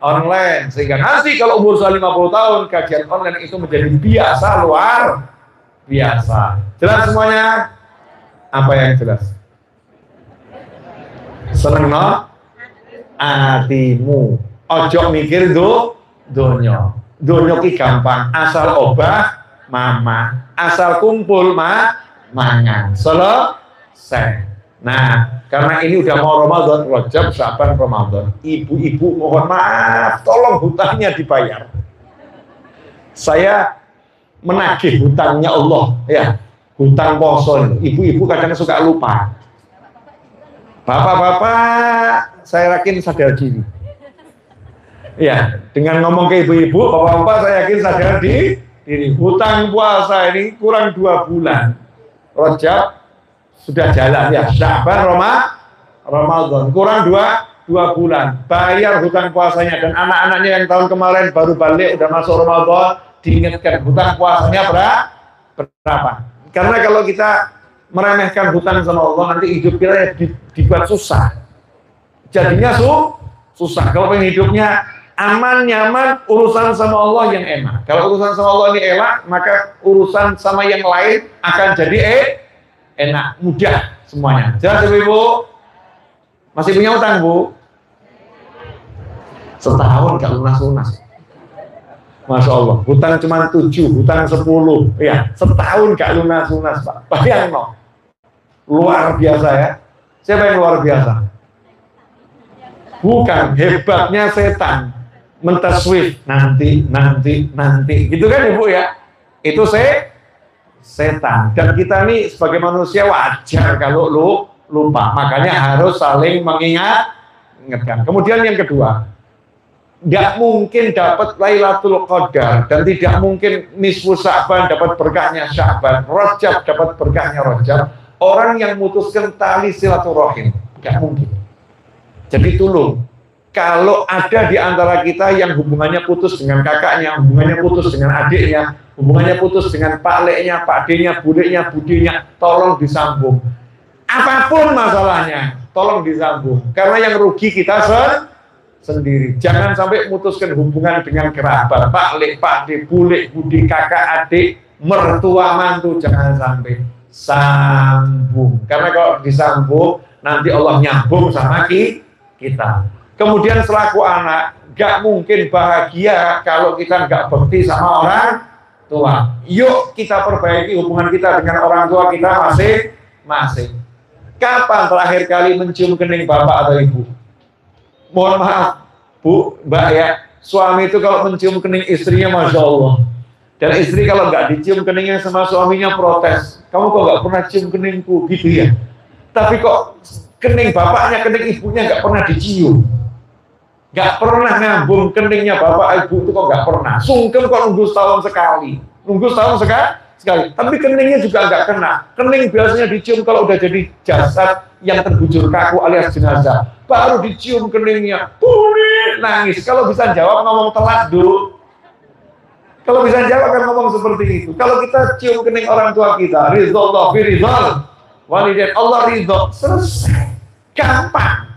online, sehingga nanti kalau umur 50 tahun kajian online itu menjadi biasa, luar biasa. Jelas semuanya? Apa yang jelas? Seneng no? Atimu ojo mikir donya ki gampang, asal obah mama, asal kumpul mangan selesai. Nah, karena ini udah mau Ramadan, Rajab, Syaban, Ramadan, ibu-ibu mohon maaf, tolong hutangnya dibayar. Saya menagih hutangnya Allah, ya, hutang poso. Ibu-ibu kadang suka lupa. Bapak-bapak, saya yakin sadar diri. Ya, dengan ngomong ke ibu-ibu, bapak-bapak saya yakin sadar diri. Hutang puasa ini kurang 2 bulan. Rajab sudah jalan ya, Syaban, Ramadan kurang 2 bulan. Bayar hutang puasanya, dan anak-anaknya yang tahun kemarin baru balik udah masuk Ramadan, diingatkan hutang puasanya berapa. Karena kalau kita meremehkan hutang sama Allah, nanti hidup kita dibuat susah. Jadinya susah. Kalau pengen hidupnya aman, nyaman, urusan sama Allah yang enak. Kalau urusan sama Allah ini enak, maka urusan sama yang lain akan jadi enak, mudah semuanya. Jelas Ibu? Masih punya utang, Bu? Setahun gak lunas-lunas. Masya Allah, hutang cuma 7, hutang 10, ya, setahun gak lunas-lunas, Pak. Bayang no. Luar biasa ya. Siapa yang luar biasa? Bukan, hebatnya setan. Mentaswif, nanti, gitu kan Ibu ya? Itu setan. Dan kita nih sebagai manusia wajar kalau lupa. Makanya harus saling mengingatkan. Kemudian yang kedua, tidak mungkin dapat Lailatul Qadar dan tidak mungkin nisfu Sya'ban dapat berkahnya Sya'ban, Rajab dapat berkahnya Rajab, orang yang memutuskan tali silaturahim. Tidak mungkin. Jadi tolong, kalau ada di antara kita yang hubungannya putus dengan kakaknya, hubungannya putus dengan adiknya, hubungannya putus dengan pak leknya, pak d-nya, budeknya, budinya, tolong disambung. Apapun masalahnya, tolong disambung. Karena yang rugi kita sendiri. Jangan sampai memutuskan hubungan dengan kerabat, pak lek, pak d, bulek, budi, kakak, adik, mertua, mantu, jangan sampai. Sambung. Karena kalau disambung, nanti Allah nyambung sama kita. Kemudian selaku anak, gak mungkin bahagia kalau kita gak bekti sama orang tua. Yuk kita perbaiki hubungan kita dengan orang tua kita masing-masing. Kapan terakhir kali mencium kening bapak atau ibu? Mohon maaf, Bu, Mbak ya, suami itu kalau mencium kening istrinya, Masya Allah. Dan istri kalau nggak dicium keningnya sama suaminya protes. Kamu kok nggak pernah cium keningku, gitu ya. Tapi kok kening bapaknya, kening ibunya nggak pernah dicium. Nggak pernah ngambung keningnya bapak ibu itu kok nggak pernah. Sungkem kok nunggu setahun sekali. Nunggu setahun sekali. Tapi keningnya juga nggak kena. Kening biasanya dicium kalau udah jadi jasad yang terbujur kaku alias jenazah. Baru dicium keningnya. Burit, nangis. Kalau bisa jawab ngomong telat dulu. Kalau bisa jawab kan ngomong seperti itu. Kalau kita cium kening orang tua kita, ridho fi ridhol walidain, Allah ridho, selesai. Gampang.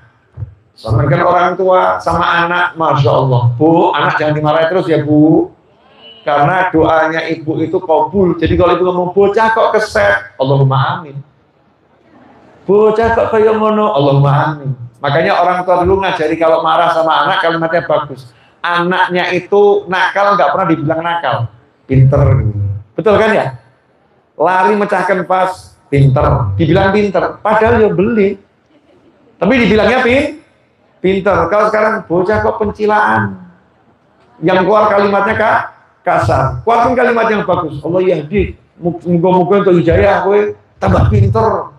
Senangkan orang tua sama anak, Masya Allah. Bu, anak jangan dimarahi terus ya Bu. Karena doanya ibu itu kabul. Jadi kalau ibu ngomong bocah kok keset, Allahumma amin. Bocah kok kayak ngono, Allahumma amin. Makanya orang tua dulu ngajari kalau marah sama anak kalimatnya bagus. Anaknya itu nakal nggak pernah dibilang nakal, pinter. Betul kan ya? Lari mecahkan pas, pinter. Dibilang pinter, padahal ya beli. Tapi dibilangnya pinter. Kalau sekarang bocah kok pencilaan, yang keluar kalimatnya kasar. Keluarkan kalimat yang bagus. Allah yahdi, muka-muka untuk hidayah, kowe tambah pinter.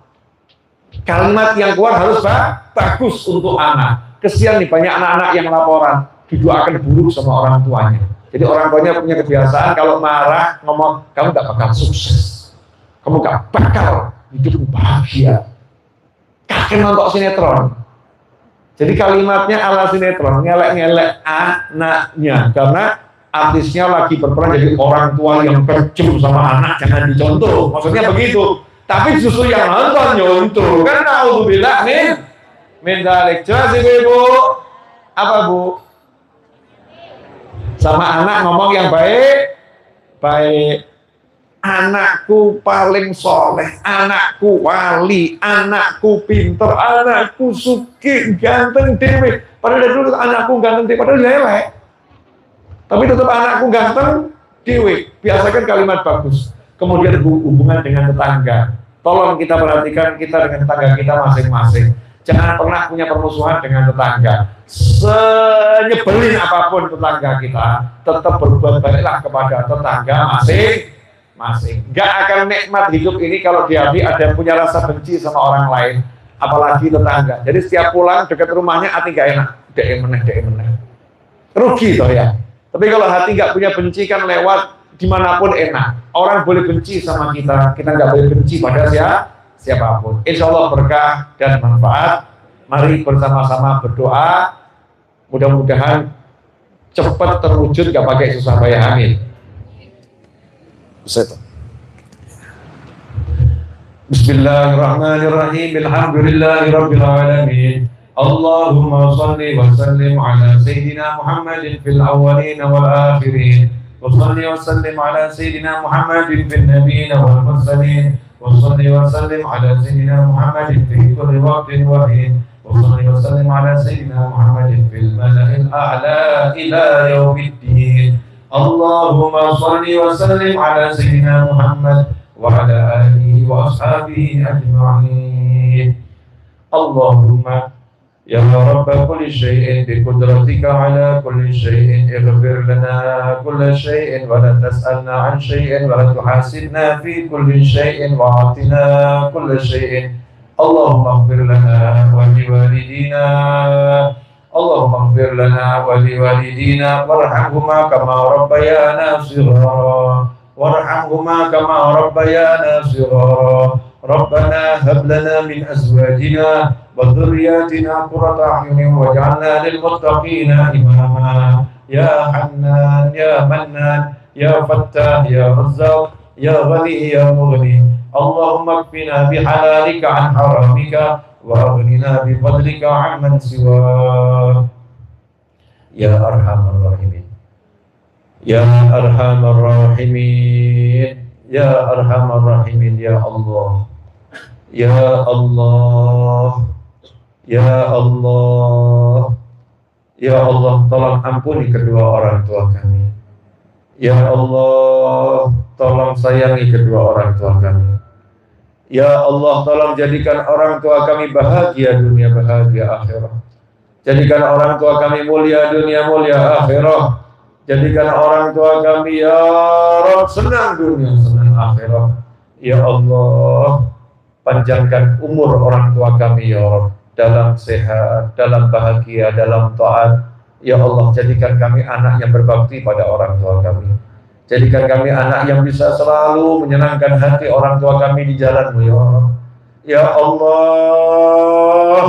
Kalimat yang keluar harus bagus untuk anak. Kesian nih banyak anak-anak yang laporan didoakan buruk sama orang tuanya. Jadi orang tuanya punya kebiasaan kalau marah ngomong, kamu gak bakal sukses, kamu gak bakal hidup bahagia. Kakek nonton sinetron. Jadi kalimatnya ala sinetron, ngelek-ngelek anaknya. Karena artisnya lagi berperan jadi orang tua yang kejam sama anak, jangan dicontoh. Maksudnya begitu. Tapi justru yang nonton nyuntuh kan, naudzubillah min dzalik. Jelas Ibu? Apa Bu? Sama anak ngomong yang baik. Anakku paling soleh, anakku wali, anakku pinter, anakku sugih, ganteng dewe. Padahal dulu anakku ganteng dewe, padahal lelek. Tapi tetap anakku ganteng dewe. Biasakan kalimat bagus. Kemudian hubungan dengan tetangga. Tolong kita perhatikan kita dengan tetangga kita masing-masing. Jangan pernah punya permusuhan dengan tetangga. Senyebelin apapun tetangga kita, tetap berbuat baiklah kepada tetangga masing-masing. Gak akan nikmat hidup ini kalau di hati ada yang punya rasa benci sama orang lain, apalagi tetangga. Jadi setiap pulang dekat rumahnya hati gak enak, dek meneh. Rugi toh ya. Tapi kalau hati gak punya benci kan lewat dimanapun enak. Orang boleh benci sama kita nggak boleh benci pada siapapun. Insya Allah berkah dan manfaat. Mari bersama-sama berdoa. Mudah-mudahan cepat terwujud, gak pakai susah payah. Amin. Bismillahirrahmanirrahim. Alhamdulillahirabbil alamin. Allahumma shalli wa sallim ala sayyidina Muhammadin fil awwalin wal akhirin. وصلي وسلم على سيدنا محمد في النبيين والمرسلين وصلي وسلم على سيدنا محمد في كل وقت وحين وصلي وسلم على سيدنا محمد في الملأ الأعلى إلى يوم الدين اللهم صل وسلم على سيدنا محمد وعلى آله وأصحابه أجمعين اللهم يا رب كل شيء بقدرتك على كل شيء اغفر لنا كل شيء ولا تسألنا عن شيء ولا تحاسبنا في كل شيء وأعطنا كل شيء اللهم اغفر لنا ولوالدينا اللهم اغفر لنا ولوالدينا وارحمهما كما ربيانا صغارا وارحمهما كما ربيانا صغارا ربنا هب لنا من أزواجنا وذرياتنا قرة أعين واجعلنا للمتقين إماما يا حنان يا منان يا فتاح يا رزاق يا غني يا مغني اللهم اكفنا بحلالك عن حرامك وأغننا بفضلك عمن سواك يا أرحم الراحمين يا أرحم الراحمين يا أرحم الراحمين يا الله يا الله ya Allah ya Allah tolong ampuni kedua orang tua kami ya Allah tolong sayangi kedua orang tua kami ya Allah tolong jadikan orang tua kami bahagia dunia bahagia akhirat jadikan orang tua kami mulia dunia mulia akhirat jadikan orang tua kami ya Rabb senang dunia senang akhirat ya Allah panjangkan umur orang tua kami ya Rabb dalam sehat, dalam bahagia, dalam taat. Ya Allah, jadikan kami anak yang berbakti pada orang tua kami. Jadikan kami anak yang bisa selalu menyenangkan hati orang tua kami di jalan-Mu, ya Allah. Ya Allah,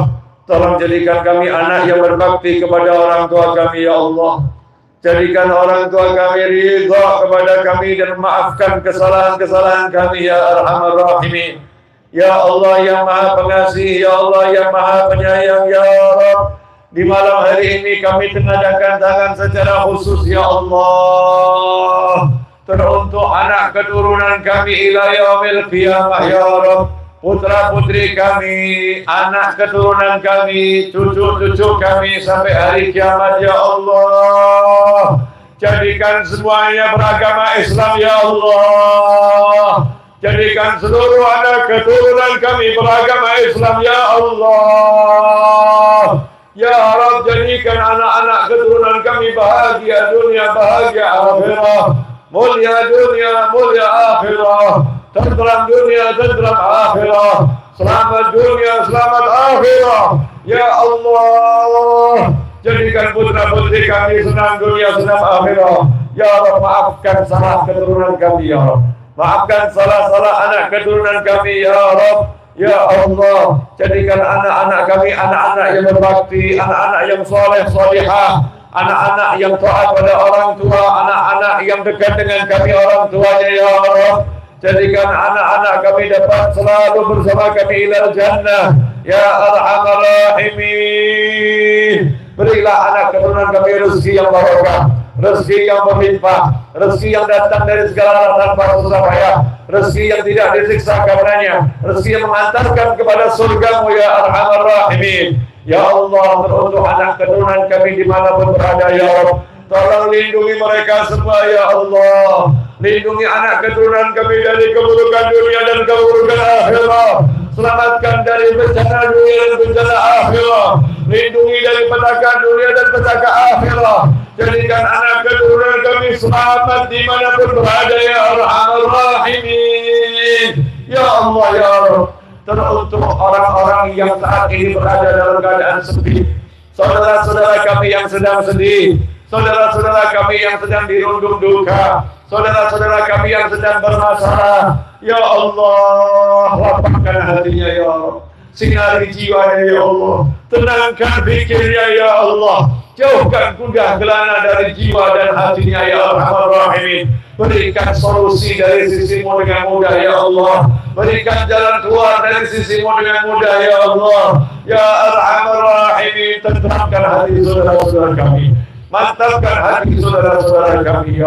tolong jadikan kami anak yang berbakti kepada orang tua kami, ya Allah. Jadikan orang tua kami ridha kepada kami dan maafkan kesalahan-kesalahan kami, ya Arhamar Rahimin. Ya Allah yang Maha Pengasih, Ya Allah yang Maha Penyayang, Ya Rabb. Di malam hari ini kami tengadahkan tangan secara khusus, Ya Allah, teruntuk anak keturunan kami ila yaumil qiyamah, Ya Rabb. Putra putri kami, anak keturunan kami, cucu-cucu kami sampai hari kiamat, Ya Allah. Jadikan semuanya beragama Islam, Ya Allah. Jadikan seluruh anak keturunan kami beragama Islam, Ya Allah. Ya Rabb, jadikan anak-anak keturunan kami bahagia dunia, bahagia akhirat. Mulia dunia, mulia akhirat. Tentram dunia, tentram akhirat. Selamat dunia, selamat akhirat. Ya Allah, jadikan putra-putri kami senang dunia, senang akhirat. Ya Rabb, maafkan salah keturunan kami, Ya Rabb. Maafkan salah-salah anak keturunan kami, Ya Rabb. Ya Allah, jadikan anak-anak kami anak-anak yang berbakti, anak-anak yang soleh, solihah, anak-anak yang taat pada orang tua, anak-anak yang dekat dengan kami orang tuanya, Ya Rabb. Jadikan anak-anak kami dapat selalu bersama kami ilal jannah. Ya Arhamar Rahimin. Berilah anak keturunan kami rezeki yang barokah, rezeki yang berlimpah, rezeki yang datang dari segala arah tanpa susah payah, rezeki yang tidak disiksa karenanya, rezeki yang mengantarkan kepada surga-Mu ya Arhamar Rahimin. Ya Allah, teruntuk anak keturunan kami dimanapun berada ya Rabb, tolong lindungi mereka semua ya Allah. Lindungi anak keturunan kami dari keburukan dunia dan keburukan akhirat. Selamatkan dari bencana dunia dan bencana akhirat. Lindungi dari petaka dunia dan petaka akhirat. Jadikan anak keturunan kami selamat dimanapun berada ya Arhamar Rahimin. Ya Allah ya Rabb, teruntuk orang-orang yang saat ini berada dalam keadaan sepi, saudara-saudara kami yang sedang sedih, saudara-saudara kami yang sedang dirundung duka, saudara-saudara kami yang sedang bermasalah, ya Allah, lapangkan hatinya ya Allah, sinari jiwanya ya Allah, tenangkan pikirnya ya Allah, jauhkan gundah gelana dari jiwa dan hatinya ya Arhamar Rahimin. Berikan solusi dari sisi-Mu dengan mudah ya Allah, berikan jalan keluar dari sisi-Mu dengan mudah ya Allah, ya Arhamar Rahimin. Tenteramkan hati saudara-saudara kami, mantapkan hati saudara-saudara kami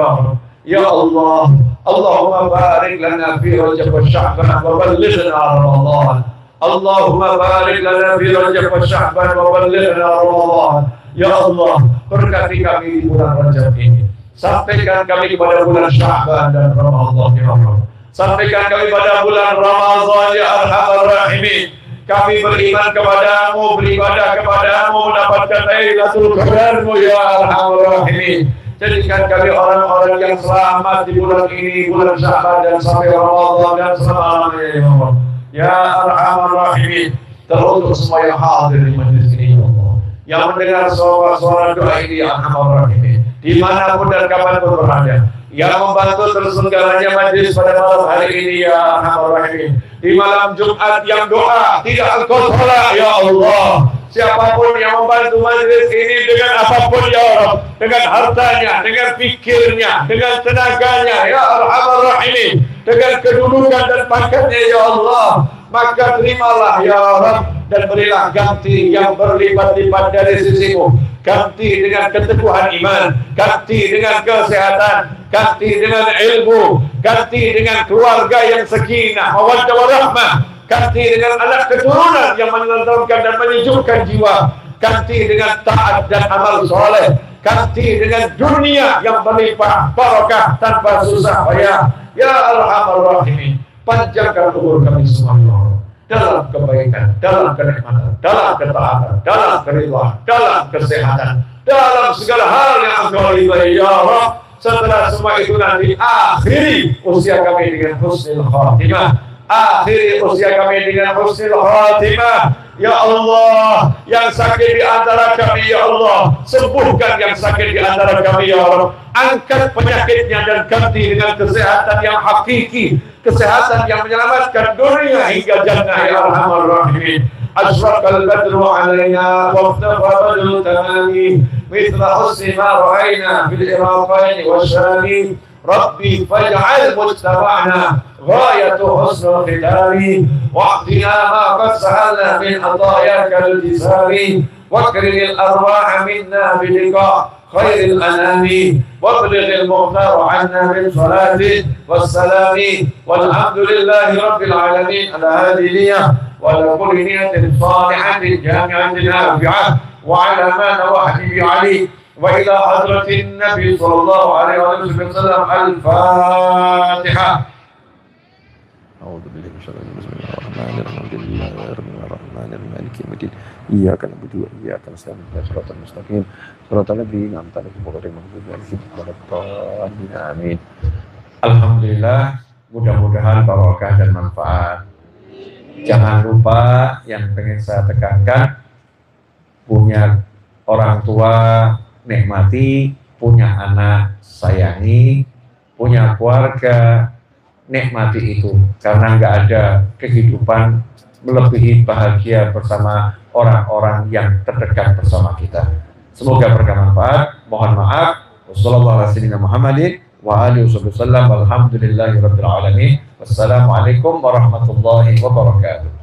ya Allah. Allahumma barik lana fi Rajab wa Sya'ban wa ballighna Ramadan. Allahumma barik lana fi Rajab wa Sya'ban wa ballighna Ramadan. Ya Allah, berkati kami di bulan Rajab ini, sampaikan kami pada bulan Sya'ban dan Ramadan ya Allah. Sampaikan kami pada bulan Ramadan ya Arhamar Rahimin. Kami beriman kepadamu, beribadah kepadamu, mendapatkan Lailatul Qadar-Mu ya Arhamar Rahimin. Jadikan kami orang-orang yang selamat di bulan ini, bulan Sya'ban dan sampai Ramadan dan selama-lamanya ya Allah. Ya Arhamar Rahimin. Teruntuk semua yang hadir di majlis ini ya Allah, yang mendengar suara doa ini ya Arhamar Rahimin, dimanapun dan kapanpun berada, yang membantu terselenggaranya majlis pada malam hari ini ya Arhamar Rahimin, di malam Jumat yang doa tidak Engkau tolak ya Allah. Siapapun yang membantu majlis ini dengan apapun ya Allah, dengan hartanya, dengan pikirnya, dengan tenaganya ya Arhamar Rahimin, dengan kedudukan dan pangkatnya ya Allah, maka terimalah ya Rabb dan berilah ganti yang berlipat-lipat dari sisi-Mu. Ganti dengan keteguhan iman, ganti dengan kesehatan, ganti dengan ilmu, ganti dengan keluarga yang sakinah, mawaddah warahmah, ganti dengan anak keturunan yang menenteramkan dan menyejukkan jiwa, ganti dengan taat dan amal soleh, ganti dengan dunia yang berlimpah barakah tanpa susah payah ya Arhamar Rahimin. Panjangkan umur kami semua ya Allah, dalam kebaikan, dalam kenikmatan, dalam ketaatan, dalam keridhaan, dalam kesehatan, dalam segala hal yang Engkau ridhai ya Allah. Setelah semua itu nanti akhiri usia kami dengan husnul khatimah, akhiri usia kami dengan husnul khatimah ya Allah. Yang sakit di antara kami ya Allah, sembuhkan yang sakit di antara kami ya Allah. Angkat penyakitnya dan ganti dengan kesehatan yang hakiki, kesehatan yang menyelamatkan dunia hingga jannah ya Arhamar Rahimin. Ashraqal badru alaina waftafa badru tamami mithla husni ma ra'ayna fil iraqain wasyami. Rabbi faj'al mujtama'na ghayatu husnul khitami wa'tina ma qad sahalna min atayakal jisami wakrimil arwaha minna biliqa خير الأنام وابلغ المختار عنا بالصلاة والسلام والحمد لله رب العالمين على هذه النية وعلى كل نية صالحة جامعة نافعة وعلى ما نوى به عليه وإلى حضرة النبي صلى الله عليه وسلم الفاتحة. أعوذ بالله من الشيطان الرجيم. بسم الله الرحمن الرحيم. الحمد لله رب العالمين مالك يوم الدين إياك نعبد وإياك نستعين اهدنا الصراط المستقيم صراط الذين أنعمت عليهم غير المغضوب عليهم ولا الضالين آمين. Alhamdulillah, mudah-mudahan barokah dan manfaat. Jangan lupa yang pengen saya tekankan, punya orang tua nikmati, punya anak sayangi, punya keluarga nikmati itu, karena nggak ada kehidupan melebihi bahagia bersama orang-orang yang terdekat bersama kita. Semoga bermanfaat. Mohon maaf. Wassalamualaikum warahmatullahi wabarakatuh. wa alihi wasallam. Alhamdulillahirabbil alamin. Wassalamualaikum warahmatullahi wabarakatuh.